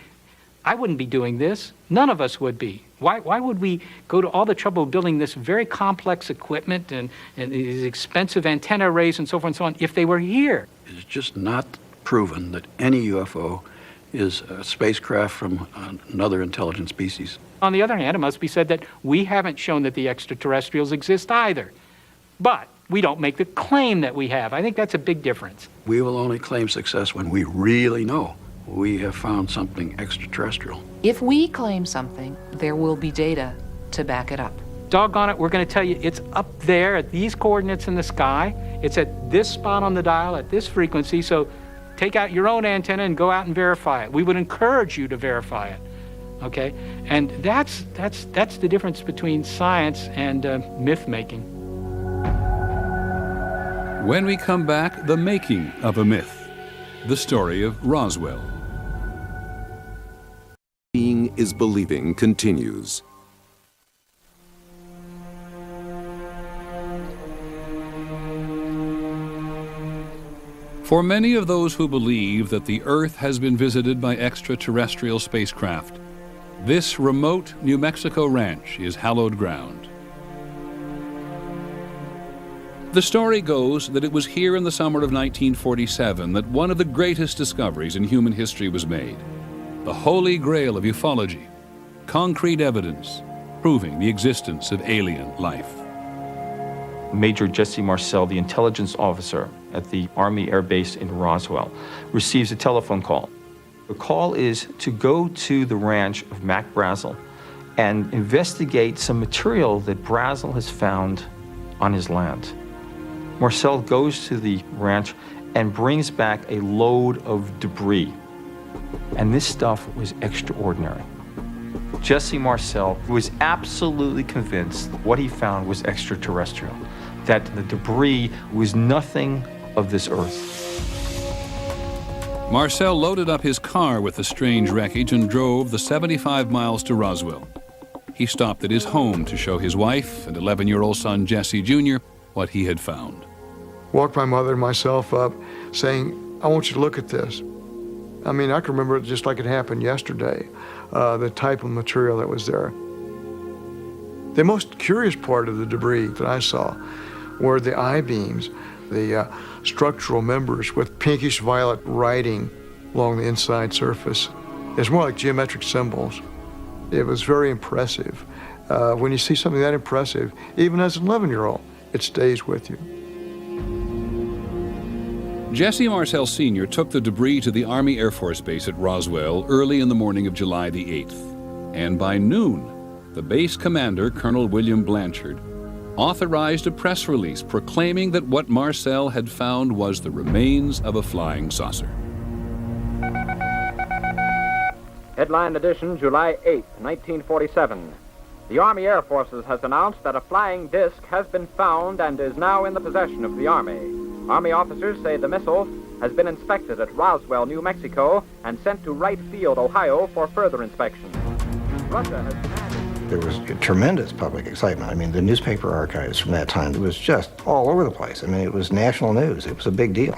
I wouldn't be doing this. None of us would be. Why would we go to all the trouble of building this very complex equipment and these expensive antenna arrays and so forth and so on if they were here? It's just not proven that any UFO is a spacecraft from another intelligent species. On the other hand, it must be said that we haven't shown that the extraterrestrials exist either. But we don't make the claim that we have. I think that's a big difference. We will only claim success when we really know we have found something extraterrestrial. If we claim something, there will be data to back it up. Doggone it, we're going to tell you it's up there at these coordinates in the sky. It's at this spot on the dial at this frequency. So take out your own antenna and go out and verify it. We would encourage you to verify it. Okay? And that's the difference between science and myth-making. When we come back, the making of a myth, the story of Roswell. Seeing is believing continues. For many of those who believe that the Earth has been visited by extraterrestrial spacecraft, this remote New Mexico ranch is hallowed ground. The story goes that it was here in the summer of 1947 that one of the greatest discoveries in human history was made. The holy grail of ufology, concrete evidence proving the existence of alien life. Major Jesse Marcel, the intelligence officer at the Army Air Base in Roswell, receives a telephone call. The call is to go to the ranch of Mac Brazel and investigate some material that Brazel has found on his land. Marcel goes to the ranch and brings back a load of debris. And this stuff was extraordinary. Jesse Marcel was absolutely convinced what he found was extraterrestrial. that the debris was nothing of this earth. Marcel loaded up his car with the strange wreckage and drove the 75 miles to Roswell. He stopped at his home to show his wife and 11-year-old son Jesse Jr. what he had found. Woke my mother and myself up saying, I want you to look at this. I mean, I can remember it just like it happened yesterday, the type of material that was there. The most curious part of the debris that I saw were the I-beams, the structural members with pinkish violet writing along the inside surface. It's more like geometric symbols. It was very impressive. When you see something that impressive, even as an 11-year-old, it stays with you. Jesse Marcel Sr. took the debris to the Army Air Force Base at Roswell early in the morning of July the 8th. And by noon, the base commander, Colonel William Blanchard, authorized a press release proclaiming that what Marcel had found was the remains of a flying saucer. Headline edition, July 8, 1947. The Army Air Forces has announced that a flying disc has been found and is now in the possession of the Army. Army officers say the missile has been inspected at Roswell, New Mexico, and sent to Wright Field, Ohio, for further inspection. Russia has demanded... There was tremendous public excitement. I mean, the newspaper archives from that time, it was just all over the place. I mean, it was national news. It was a big deal.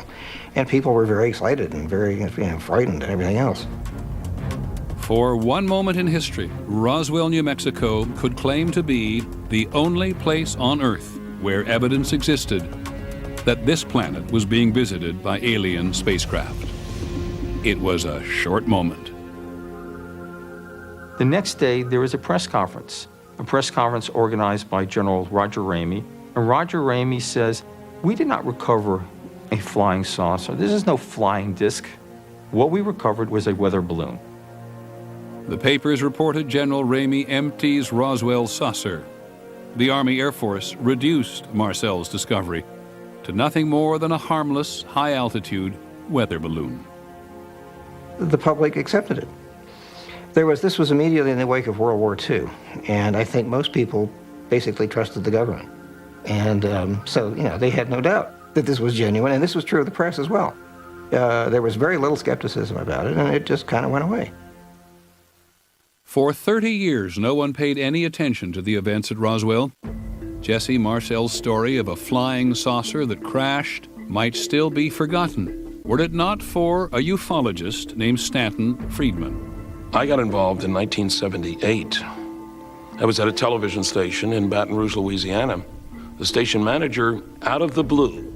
And people were very excited and very frightened and everything else. For one moment in history, Roswell, New Mexico could claim to be the only place on Earth where evidence existed that this planet was being visited by alien spacecraft. It was a short moment. The next day, there was a press conference organized by General Roger Ramey. And Roger Ramey says, we did not recover a flying saucer. This is no flying disc. What we recovered was a weather balloon. The papers reported General Ramey empties Roswell saucer. The Army Air Force reduced Marcel's discovery to nothing more than a harmless, high-altitude weather balloon. The public accepted it. This was immediately in the wake of World War II, and I think most people basically trusted the government. And so, they had no doubt that this was genuine, and this was true of the press as well. There was very little skepticism about it, and it just kind of went away. For 30 years, no one paid any attention to the events at Roswell. Jesse Marcel's story of a flying saucer that crashed might still be forgotten, were it not for a ufologist named Stanton Friedman. I got involved in 1978. I was at a television station in Baton Rouge, Louisiana. The station manager, out of the blue,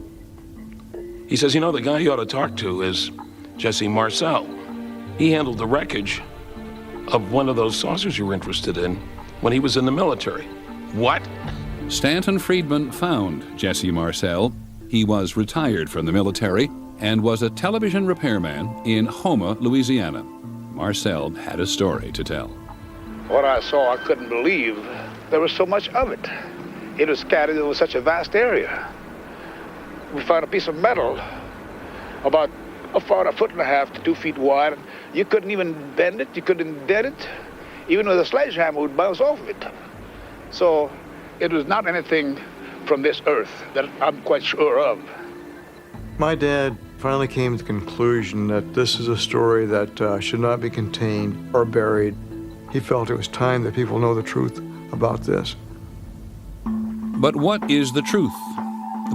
he says, the guy you ought to talk to is Jesse Marcel. He handled the wreckage of one of those saucers you were interested in when he was in the military. What? Stanton Friedman found Jesse Marcel. He was retired from the military and was a television repairman in Houma, Louisiana. Marcel had a story to tell. What I saw, I couldn't believe there was so much of it. It was scattered over such a vast area. We found a piece of metal about a 1.5 to 2 feet wide. You couldn't even bend it, you couldn't dent it. Even with a sledgehammer, it would bounce off of it. So it was not anything from this earth that I'm quite sure of. My dad finally came to the conclusion that this is a story that should not be contained or buried. He felt it was time that people know the truth about this. But what is the truth?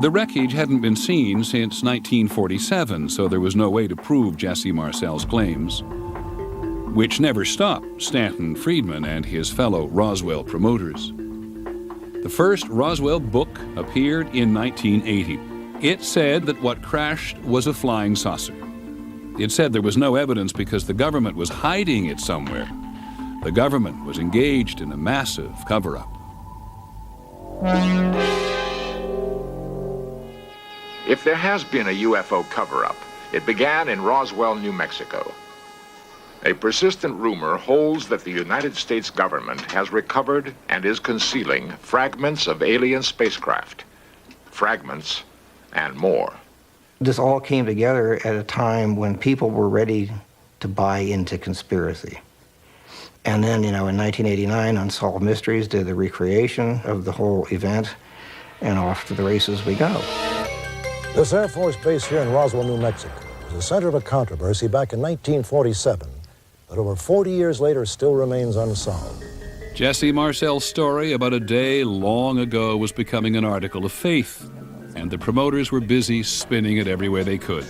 The wreckage hadn't been seen since 1947, so there was no way to prove Jesse Marcel's claims, which never stopped Stanton Friedman and his fellow Roswell promoters. The first Roswell book appeared in 1980. It said that what crashed was a flying saucer. It said there was no evidence because the government was hiding it somewhere. The government was engaged in a massive cover-up. If there has been a UFO cover-up, it began in Roswell, New Mexico. A persistent rumor holds that the United States government has recovered and is concealing fragments of alien spacecraft. Fragments and more. This all came together at a time when people were ready to buy into conspiracy. And then, in 1989, Unsolved Mysteries did the recreation of the whole event. and off to the races we go. This Air Force base here in Roswell, New Mexico, was the center of a controversy back in 1947 that over 40 years later still remains unsolved. Jesse Marcel's story about a day long ago was becoming an article of faith, and the promoters were busy spinning it everywhere they could.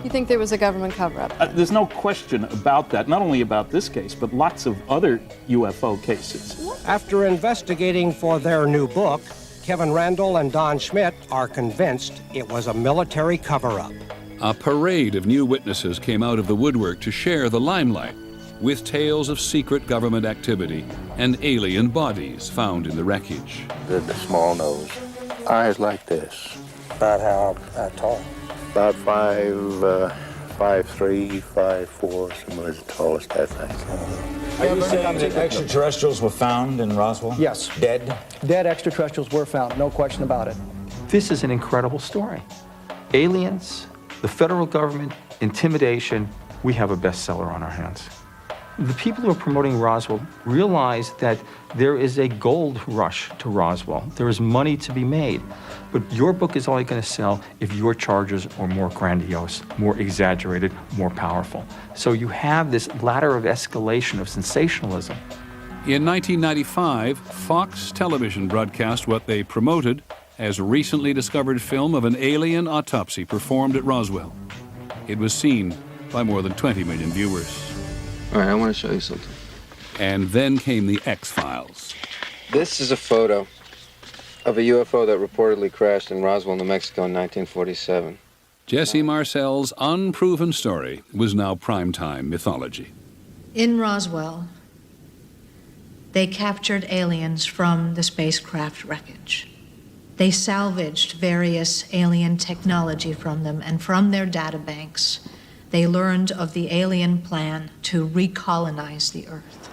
You think there was a government cover-up? There's no question about that, not only about this case, but lots of other UFO cases. After investigating for their new book, Kevin Randall and Don Schmidt are convinced it was a military cover-up. A parade of new witnesses came out of the woodwork to share the limelight with tales of secret government activity and alien bodies found in the wreckage. The small nose, eyes like this. About how tall? About 5'3", 5'4", somewhere as tall as that thing. Are you saying that extraterrestrials were found in Roswell? Yes. Dead? Dead extraterrestrials were found, no question about it. This is an incredible story. Aliens, the federal government, intimidation, we have a bestseller on our hands. The people who are promoting Roswell realize that there is a gold rush to Roswell. There is money to be made. But your book is only going to sell if your charges are more grandiose, more exaggerated, more powerful. So you have this ladder of escalation of sensationalism. In 1995, Fox Television broadcast what they promoted as recently discovered film of an alien autopsy performed at Roswell. It was seen by more than 20 million viewers. All right, I want to show you something. And then came the X-Files. This is a photo of a UFO that reportedly crashed in Roswell, New Mexico in 1947. Jesse Marcel's unproven story was now primetime mythology. In Roswell, they captured aliens from the spacecraft wreckage. They salvaged various alien technology from them, and from their databanks, they learned of the alien plan to recolonize the Earth.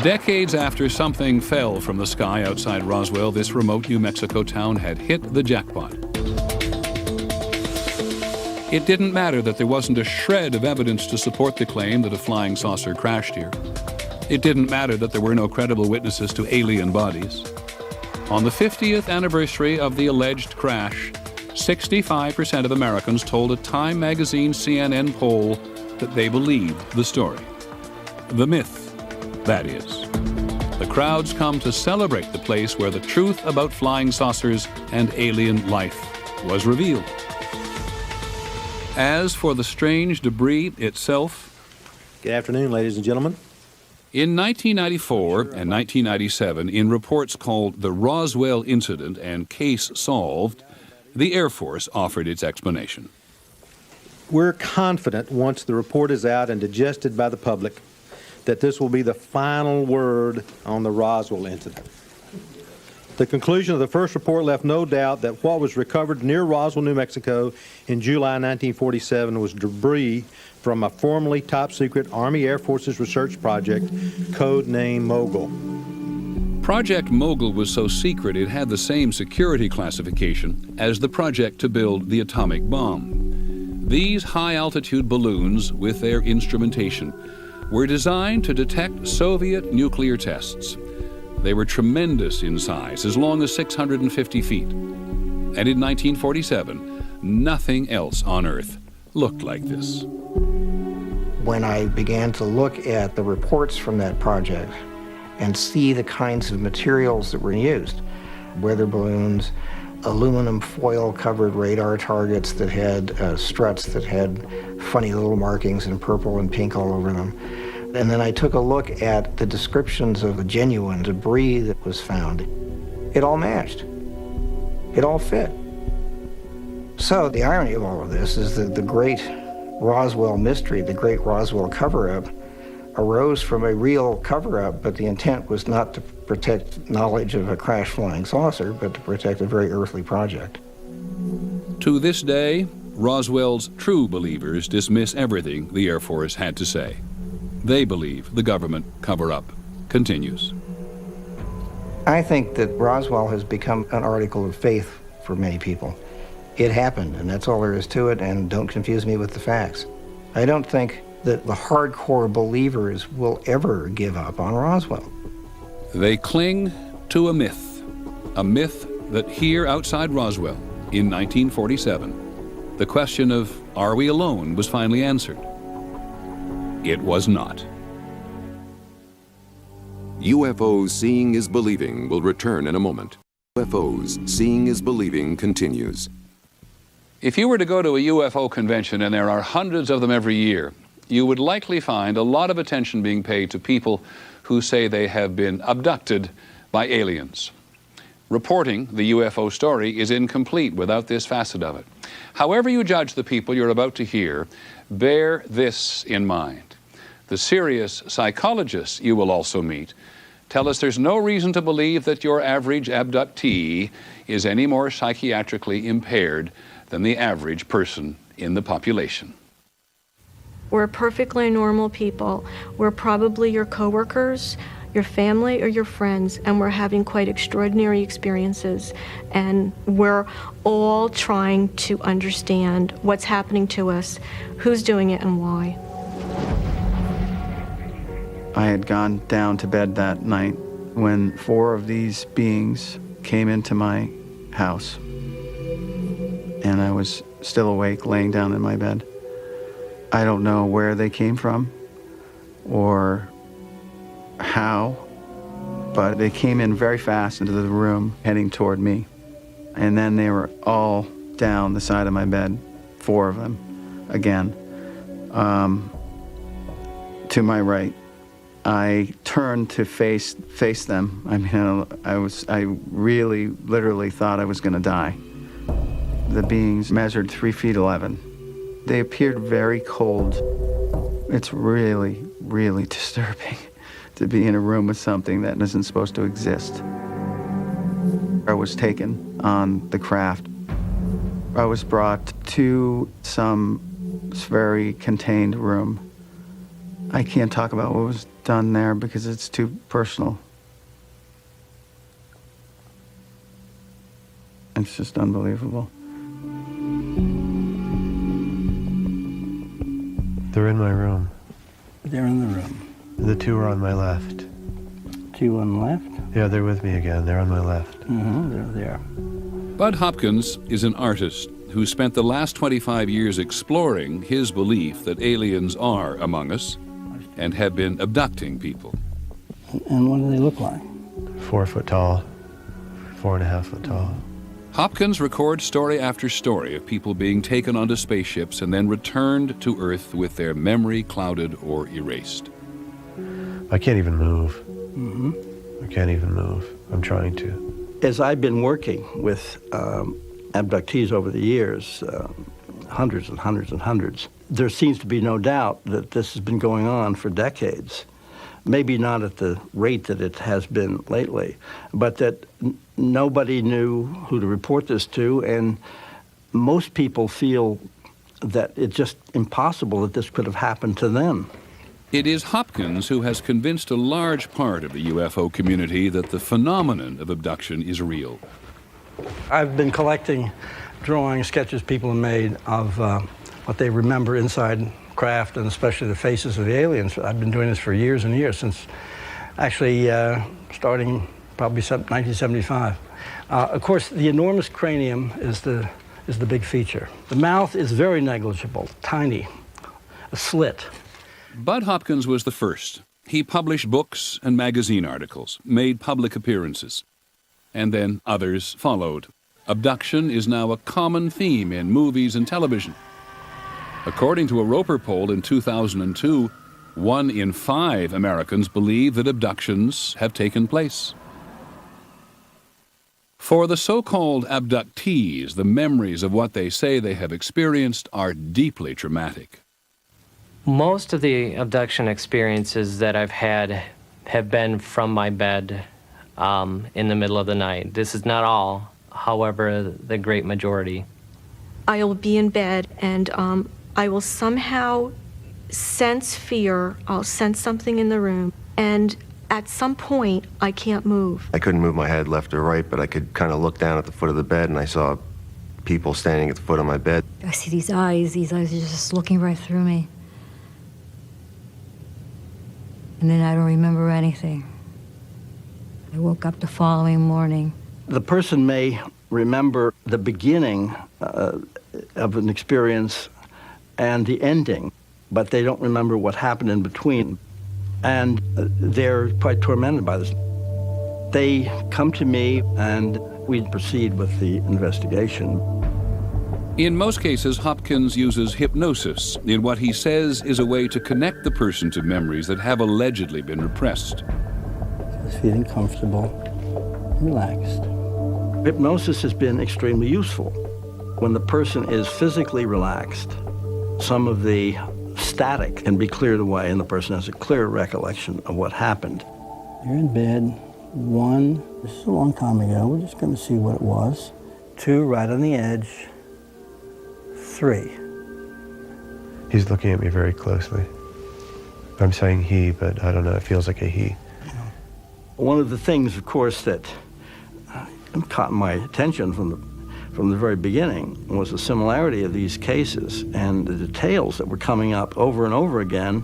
Decades after something fell from the sky outside Roswell, this remote New Mexico town had hit the jackpot. It didn't matter that there wasn't a shred of evidence to support the claim that a flying saucer crashed here. It didn't matter that there were no credible witnesses to alien bodies. On the 50th anniversary of the alleged crash, 65% of Americans told a Time magazine CNN poll that they believed the story. The myth, that is. The crowds come to celebrate the place where the truth about flying saucers and alien life was revealed. As for the strange debris itself... Good afternoon, ladies and gentlemen. In 1994 and 1997, in reports called the Roswell Incident and Case Solved, the Air Force offered its explanation. We're confident once the report is out and digested by the public that this will be the final word on the Roswell incident. The conclusion of the first report left no doubt that what was recovered near Roswell, New Mexico in July 1947 was debris from a formerly top-secret Army Air Forces research project, code-named Mogul. Project Mogul was so secret it had the same security classification as the project to build the atomic bomb. These high-altitude balloons, with their instrumentation, were designed to detect Soviet nuclear tests. They were tremendous in size, as long as 650 feet. And in 1947, nothing else on Earth looked like this. When I began to look at the reports from that project and see the kinds of materials that were used, weather balloons, aluminum foil-covered radar targets that had struts that had funny little markings in purple and pink all over them. And then I took a look at the descriptions of the genuine debris that was found. It all matched. It all fit. So the irony of all of this is that the great Roswell mystery, the great Roswell cover-up, arose from a real cover-up, but the intent was not to protect knowledge of a crash flying saucer, but to protect a very earthly project. To this day, Roswell's true believers dismiss everything the Air Force had to say. They believe the government cover-up continues. I think that Roswell has become an article of faith for many people. It happened, and that's all there is to it, and don't confuse me with the facts. I don't think that the hardcore believers will ever give up on Roswell. They cling to a myth that here outside Roswell in 1947, the question of are we alone was finally answered. It was not. UFOs Seeing is Believing will return in a moment. UFOs Seeing is Believing continues. If you were to go to a UFO convention, and there are hundreds of them every year, you would likely find a lot of attention being paid to people who say they have been abducted by aliens. Reporting the UFO story is incomplete without this facet of it. However you judge the people you're about to hear, bear this in mind. The serious psychologists you will also meet tell us there's no reason to believe that your average abductee is any more psychiatrically impaired than the average person in the population. We're perfectly normal people. We're probably your coworkers, your family, or your friends, and we're having quite extraordinary experiences. And we're all trying to understand what's happening to us, who's doing it, and why. I had gone down to bed that night when 4 of these beings came into my house. And I was still awake, laying down in my bed. I don't know where they came from or how, but they came in very fast into the room, heading toward me. And then they were all down the side of my bed, 4 of them, again, to my right. I turned to face them. I mean, I really, literally thought I was going to die. The beings measured 3 feet 11. They appeared very cold. It's really, really disturbing to be in a room with something that isn't supposed to exist. I was taken on the craft. I was brought to some very contained room. I can't talk about what was done there because it's too personal. It's just unbelievable. They're in my room. They're in the room. The 2 are on my left. 2 on the left? Yeah, they're with me again. They're on my left. They're there. Bud Hopkins is an artist who spent the last 25 years exploring his belief that aliens are among us and have been abducting people. And what do they look like? 4 foot tall, 4.5 foot tall. Hopkins records story after story of people being taken onto spaceships and then returned to Earth with their memory clouded or erased. I can't even move. I can't even move. I'm trying to. As I've been working with abductees over the years, hundreds and hundreds and hundreds, there seems to be no doubt that this has been going on for decades. Maybe not at the rate that it has been lately, but that nobody knew who to report this to, and most people feel that it's just impossible that this could have happened to them. It is Hopkins who has convinced a large part of the UFO community that the phenomenon of abduction is real. I've been collecting drawings, sketches people have made of what they remember inside craft, and especially the faces of the aliens. I've been doing this for years and years, since actually starting probably 1975. Of course, the enormous cranium is the big feature. The mouth is very negligible, tiny, a slit. Bud Hopkins was the first. He published books and magazine articles, made public appearances, and then others followed. Abduction is now a common theme in movies and television. According to a Roper poll in 2002, 1 in 5 Americans believe that abductions have taken place. For the so-called abductees, the memories of what they say they have experienced are deeply traumatic. Most of the abduction experiences that I've had have been from my bed in the middle of the night. This is not all, however, the great majority. I will be in bed and I will somehow sense fear. I'll sense something in the room, and at some point, I can't move. I couldn't move my head left or right, but I could kind of look down at the foot of the bed, and I saw people standing at the foot of my bed. I see these eyes are just looking right through me. And then I don't remember anything. I woke up the following morning The person may remember the beginning of an experience and the ending, but they don't remember what happened in between. And they're quite tormented by this. They come to me and we proceed with the investigation. In most cases, Hopkins uses hypnosis in what he says is a way to connect the person to memories that have allegedly been repressed. Just feeling comfortable, relaxed. Hypnosis has been extremely useful. When the person is physically relaxed, some of the static can be cleared away and the person has a clear recollection of what happened. You're in bed. 1, this is a long time ago, we're just going to see what it was. 2, right on the edge. 3. He's looking at me very closely. I'm saying he, but I don't know, it feels like a he. One of the things, of course, that caught my attention from the very beginning was the similarity of these cases and the details that were coming up over and over again.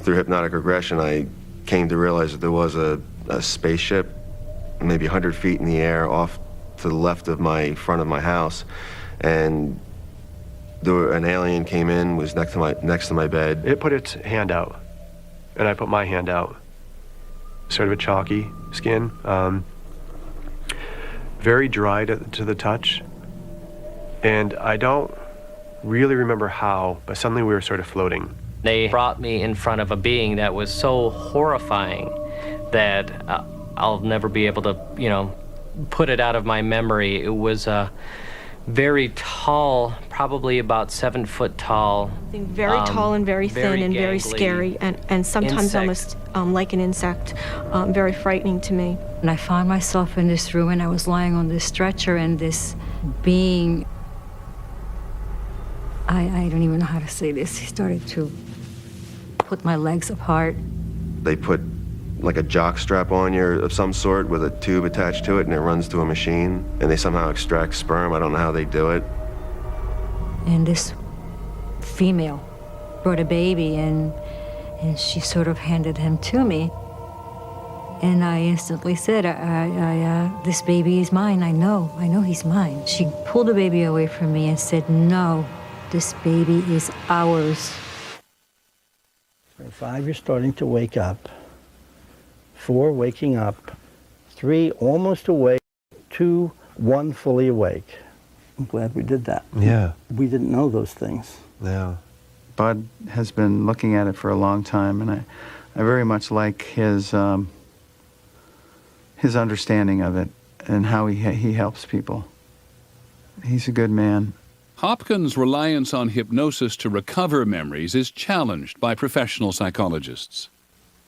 Through hypnotic regression, I came to realize that there was a spaceship, maybe 100 feet in the air off to the left of front of my house, and an alien came in, was next to my bed. It put its hand out, and I put my hand out. Sort of a chalky skin, very dry to the touch, and I don't really remember how, but suddenly we were sort of floating. They brought me in front of a being that was so horrifying that I'll never be able to, put it out of my memory. It was a very tall, probably about 7 foot tall. Very tall and very thin and very scary, and sometimes insect. almost like an insect, very frightening to me. And I found myself in this room, and I was lying on this stretcher, and this being, I don't even know how to say this, he started to put my legs apart. They put like a jock strap on you of some sort with a tube attached to it, and it runs to a machine, and they somehow extract sperm. I don't know how they do it. And this female brought a baby, and she sort of handed him to me. And I instantly said, this baby is mine. I know he's mine. She pulled the baby away from me and said, no, this baby is ours. 5, you're starting to wake up. 4, waking up. 3, almost awake. 2, 1, fully awake. I'm glad we did that. Yeah. We didn't know those things. Yeah. Bud has been looking at it for a long time, and I very much like his understanding of it and how he helps people. He's a good man. Hopkins' reliance on hypnosis to recover memories is challenged by professional psychologists.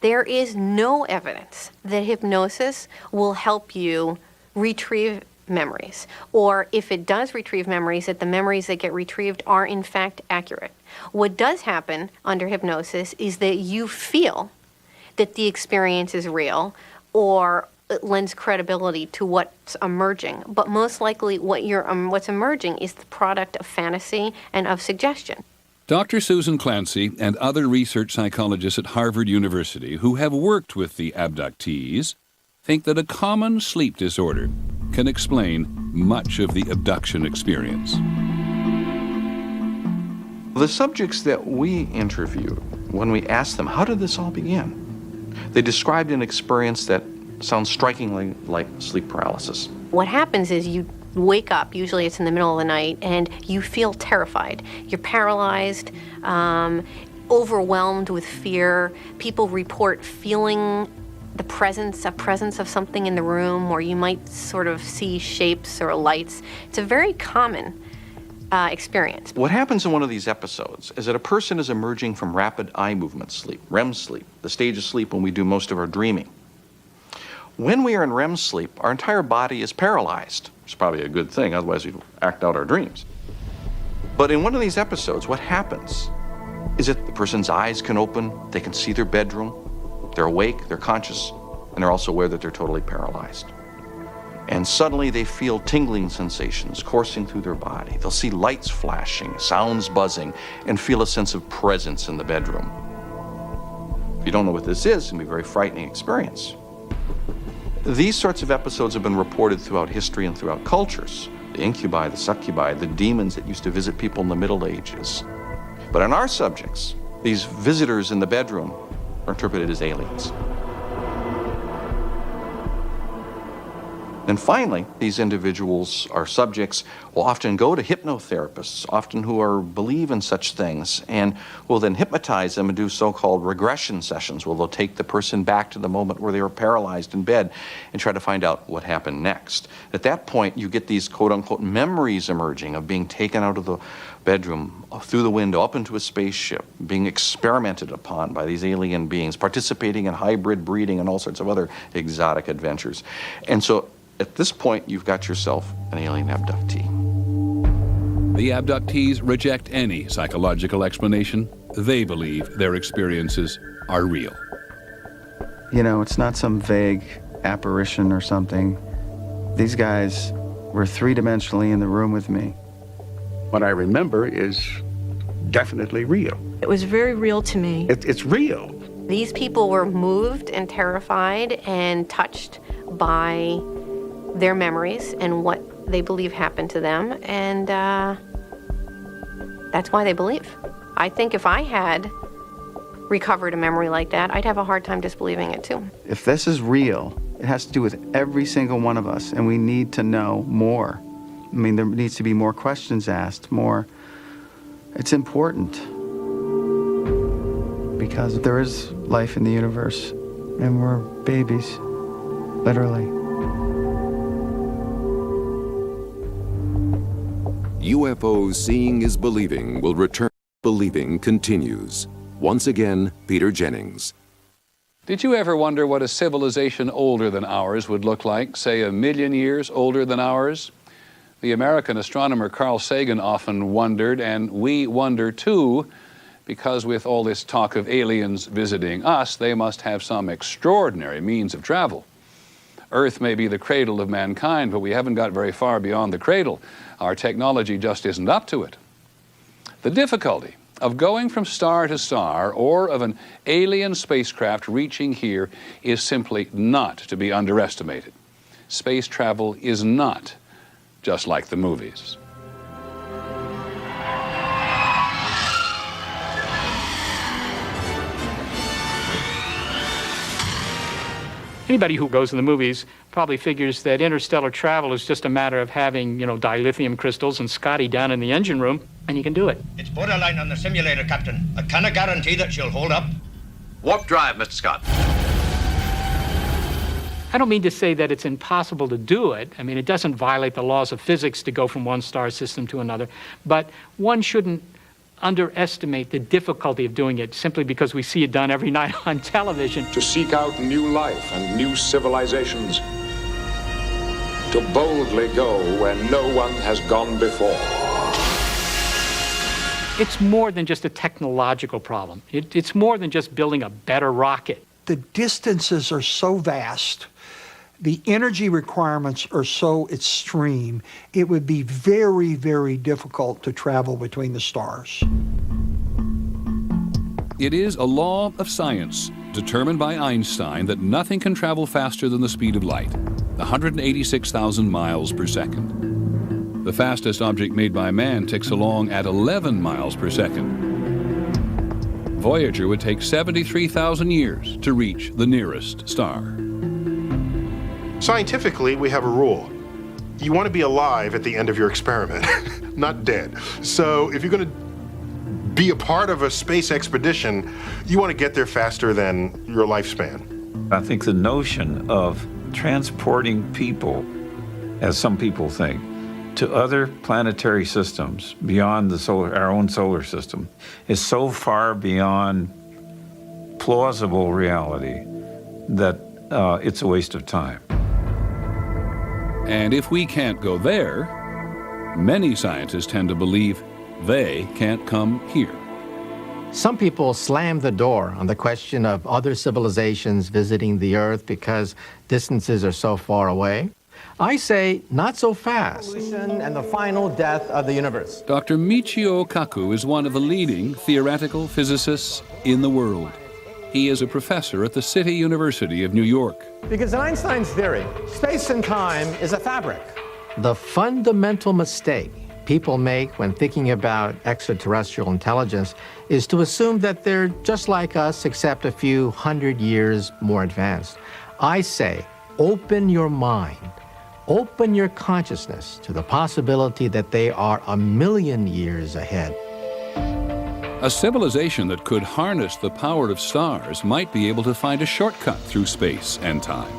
There is no evidence that hypnosis will help you retrieve memories, or if it does retrieve memories, that the memories that get retrieved are in fact accurate. What does happen under hypnosis is that you feel that the experience is real, or it lends credibility to what's emerging. But most likely what's emerging is the product of fantasy and of suggestion. Dr. Susan Clancy and other research psychologists at Harvard University who have worked with the abductees think that a common sleep disorder can explain much of the abduction experience. The subjects that we interviewed, when we asked them, how did this all begin? They described an experience that sounds strikingly like sleep paralysis. What happens is you wake up, usually it's in the middle of the night, and you feel terrified. You're paralyzed, overwhelmed with fear. People report feeling the presence of something in the room, or you might sort of see shapes or lights. It's a very common experience. What happens in one of these episodes is that a person is emerging from rapid eye movement sleep, REM sleep, the stage of sleep when we do most of our dreaming. When we are in REM sleep, our entire body is paralyzed. It's probably a good thing, otherwise we'd act out our dreams. But in one of these episodes, what happens is that the person's eyes can open, they can see their bedroom, they're awake, they're conscious, and they're also aware that they're totally paralyzed. And suddenly they feel tingling sensations coursing through their body. They'll see lights flashing, sounds buzzing, and feel a sense of presence in the bedroom. If you don't know what this is, it can be a very frightening experience. These sorts of episodes have been reported throughout history and throughout cultures. The incubi, the succubi, the demons that used to visit people in the Middle Ages. But in our subjects, these visitors in the bedroom are interpreted as aliens. And finally, these individuals, our subjects, will often go to hypnotherapists, often who believe in such things, and will then hypnotize them and do so-called regression sessions, where they'll take the person back to the moment where they were paralyzed in bed and try to find out what happened next. At that point, you get these quote-unquote memories emerging of being taken out of the bedroom, through the window, up into a spaceship, being experimented upon by these alien beings, participating in hybrid breeding and all sorts of other exotic adventures. And so at this point, you've got yourself an alien abductee. The abductees reject any psychological explanation. They believe their experiences are real. You know, it's not some vague apparition or something. These guys were three-dimensionally in the room with me. What I remember is definitely real. It was very real to me. It's real. These people were moved and terrified and touched by their memories and what they believe happened to them, and that's why they believe. I think if I had recovered a memory like that, I'd have a hard time disbelieving it too. If this is real, it has to do with every single one of us, and we need to know more. I mean, there needs to be more questions asked, more. It's important because there is life in the universe, and we're babies, literally. UFOs Seeing is Believing will return. Believing continues. Once again, Peter Jennings. Did you ever wonder what a civilization older than ours would look like, say 1,000,000 years older than ours? The American astronomer Carl Sagan often wondered, and we wonder too, because with all this talk of aliens visiting us, they must have some extraordinary means of travel. Earth may be the cradle of mankind, but we haven't got very far beyond the cradle. Our technology just isn't up to it. The difficulty of going from star to star or of an alien spacecraft reaching here is simply not to be underestimated. Space travel is not just like the movies. Anybody who goes to the movies probably figures that interstellar travel is just a matter of having, dilithium crystals and Scotty down in the engine room, and you can do it. It's borderline on the simulator, Captain. I cannot guarantee that she'll hold up. Warp drive, Mr. Scott. I don't mean to say that it's impossible to do it. I mean, it doesn't violate the laws of physics to go from one star system to another, but one shouldn't underestimate the difficulty of doing it simply because we see it done every night on television. To seek out new life and new civilizations. To boldly go where no one has gone before. It's more than just a technological problem. It's more than just building a better rocket. The distances are so vast. The energy requirements are so extreme, it would be very, very difficult to travel between the stars. It is a law of science, determined by Einstein, that nothing can travel faster than the speed of light, 186,000 miles per second. The fastest object made by man ticks along at 11 miles per second. Voyager would take 73,000 years to reach the nearest star. Scientifically, we have a rule. You want to be alive at the end of your experiment, not dead. So if you're going to be a part of a space expedition, you want to get there faster than your lifespan. I think the notion of transporting people, as some people think, to other planetary systems beyond our own solar system is so far beyond plausible reality that it's a waste of time. And if we can't go there, many scientists tend to believe they can't come here. Some people slam the door on the question of other civilizations visiting the Earth because distances are so far away. I say, not so fast. Evolution and the final death of the universe. Dr. Michio Kaku is one of the leading theoretical physicists in the world. He is a professor at the City University of New York. Because in Einstein's theory, space and time is a fabric. The fundamental mistake people make when thinking about extraterrestrial intelligence is to assume that they're just like us, except a few hundred years more advanced. I say, open your mind, open your consciousness to the possibility that they are 1,000,000 years ahead. A civilization that could harness the power of stars might be able to find a shortcut through space and time.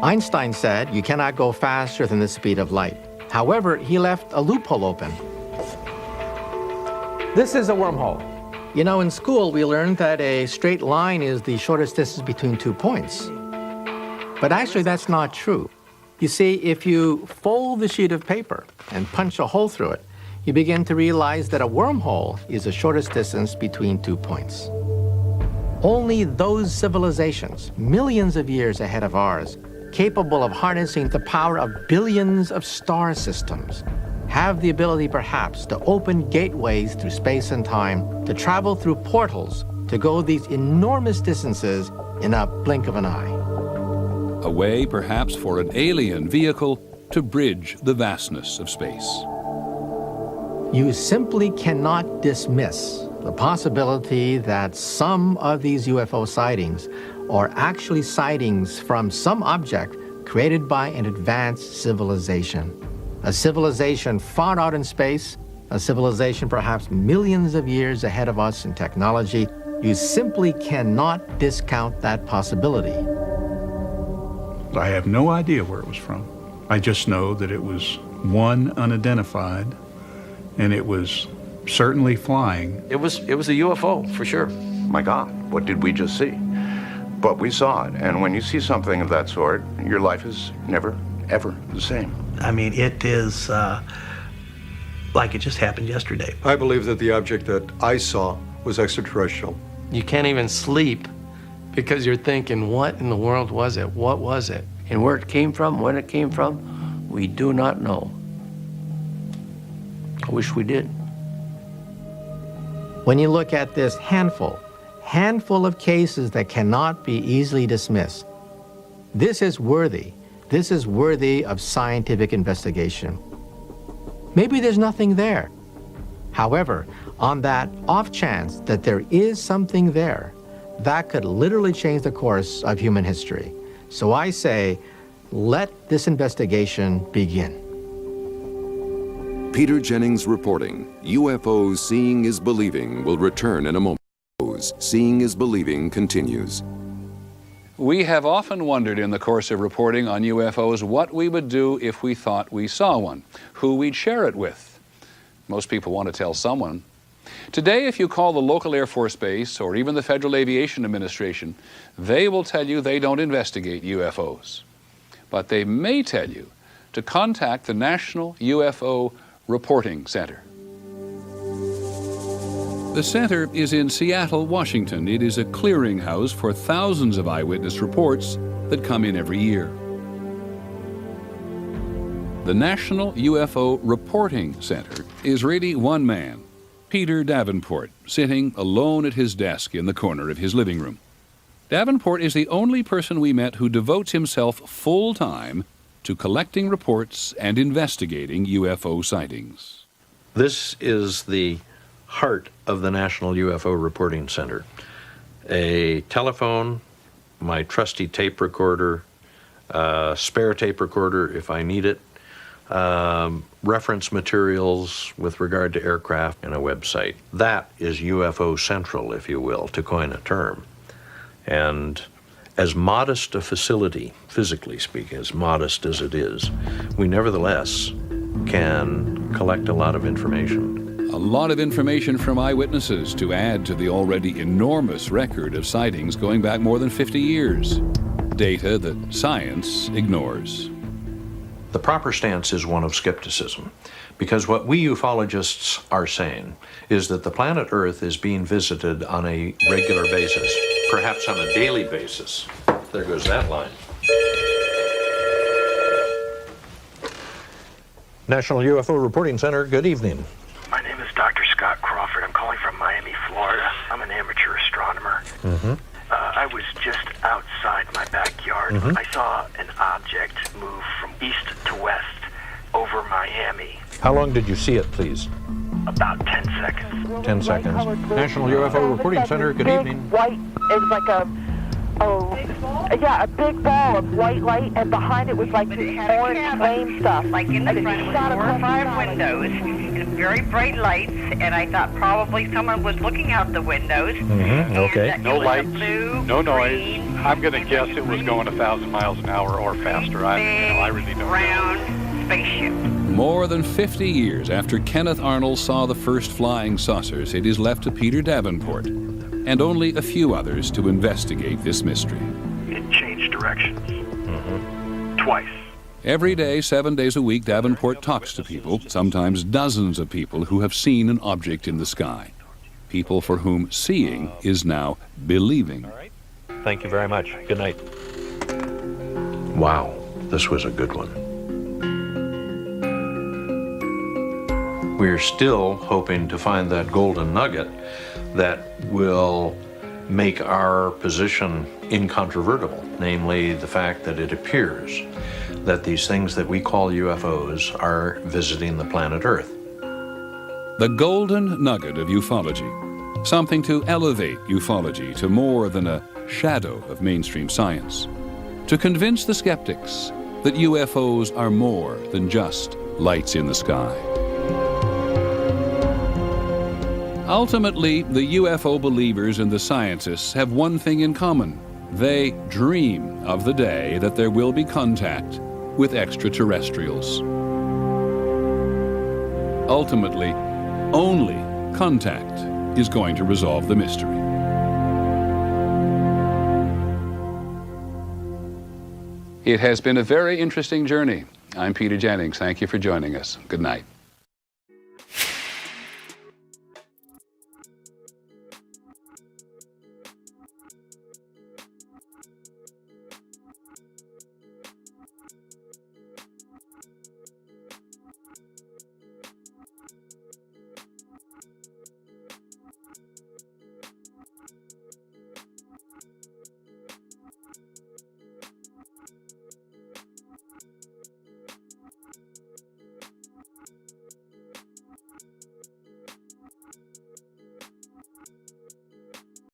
Einstein said you cannot go faster than the speed of light. However, he left a loophole open. This is a wormhole. You know, in school, we learned that a straight line is the shortest distance between 2 points. But actually, that's not true. You see, if you fold the sheet of paper and punch a hole through it, you begin to realize that a wormhole is the shortest distance between 2 points. Only those civilizations, millions of years ahead of ours, capable of harnessing the power of billions of star systems, have the ability perhaps to open gateways through space and time, to travel through portals, to go these enormous distances in a blink of an eye. A way, perhaps, for an alien vehicle to bridge the vastness of space. You simply cannot dismiss the possibility that some of these UFO sightings are actually sightings from some object created by an advanced civilization. A civilization far out in space, a civilization perhaps millions of years ahead of us in technology. You simply cannot discount that possibility. I have no idea where it was from. I just know that it was one unidentified, and it was certainly flying. It was a UFO, for sure. My God, what did we just see? But we saw it, and when you see something of that sort, your life is never, ever the same. I mean, it is like it just happened yesterday. I believe that the object that I saw was extraterrestrial. You can't even sleep because you're thinking, what in the world was it? What was it? And where it came from, when it came from, we do not know. I wish we did. When you look at this handful of cases that cannot be easily dismissed, this is worthy of scientific investigation. Maybe there's nothing there. However, on that off chance that there is something there, that could literally change the course of human history. So I say, let this investigation begin. Peter Jennings reporting, UFOs Seeing is Believing will return in a moment. Seeing is Believing continues. We have often wondered in the course of reporting on UFOs what we would do if we thought we saw one, who we'd share it with. Most people want to tell someone. Today, if you call the local Air Force Base or even the Federal Aviation Administration, they will tell you they don't investigate UFOs. But they may tell you to contact the National UFO Reporting Center. The center is in Seattle, Washington. It is a clearinghouse for thousands of eyewitness reports that come in every year. The National UFO Reporting Center is really one man, Peter Davenport, sitting alone at his desk in the corner of his living room. Davenport is the only person we met who devotes himself full-time to collecting reports and investigating UFO sightings. This is the heart of the National UFO Reporting Center. A telephone, my trusty tape recorder, spare tape recorder if I need it, reference materials with regard to aircraft, and a website. That is UFO Central, if you will, to coin a term. And as modest a facility, physically speaking, as modest as it is, we nevertheless can collect a lot of information. A lot of information from eyewitnesses to add to the already enormous record of sightings going back more than 50 years. Data that science ignores. The proper stance is one of skepticism, because what we ufologists are saying is that the planet Earth is being visited on a regular basis, perhaps on a daily basis. There goes that line. National UFO Reporting Center, good evening. My name is Dr. Scott Crawford. I'm calling from Miami, Florida. I'm an amateur astronomer. I was just outside my backyard. Mhm. I saw an object move from east to west over Miami. How long did you see it, please? About 10 seconds. 10 seconds. National UFO Reporting Center, good evening. White, it was like a big ball of white light, and behind it was like this orange flame stuff. Like in the front, it was 4 or 5 windows, and very bright lights, and I thought probably someone was looking out the windows. Okay. No lights, no noise. I'm going to guess it was going 1,000 miles an hour or faster. I really don't round spaceship. More than 50 years after Kenneth Arnold saw the first flying saucers, it is left to Peter Davenport and only a few others to investigate this mystery. It changed directions. Twice. Every day, 7 days a week, Davenport talks to people, sometimes dozens of people who have seen an object in the sky. People for whom seeing is now believing. Thank you very much. Good night. Wow, this was a good one. We're still hoping to find that golden nugget that will make our position incontrovertible, namely the fact that it appears that these things that we call UFOs are visiting the planet Earth. The golden nugget of ufology, something to elevate ufology to more than a shadow of mainstream science, to convince the skeptics that UFOs are more than just lights in the sky. Ultimately, the UFO believers and the scientists have one thing in common. They dream of the day that there will be contact with extraterrestrials. Ultimately, only contact is going to resolve the mystery. It has been a very interesting journey. I'm Peter Jennings. Thank you for joining us. Good night.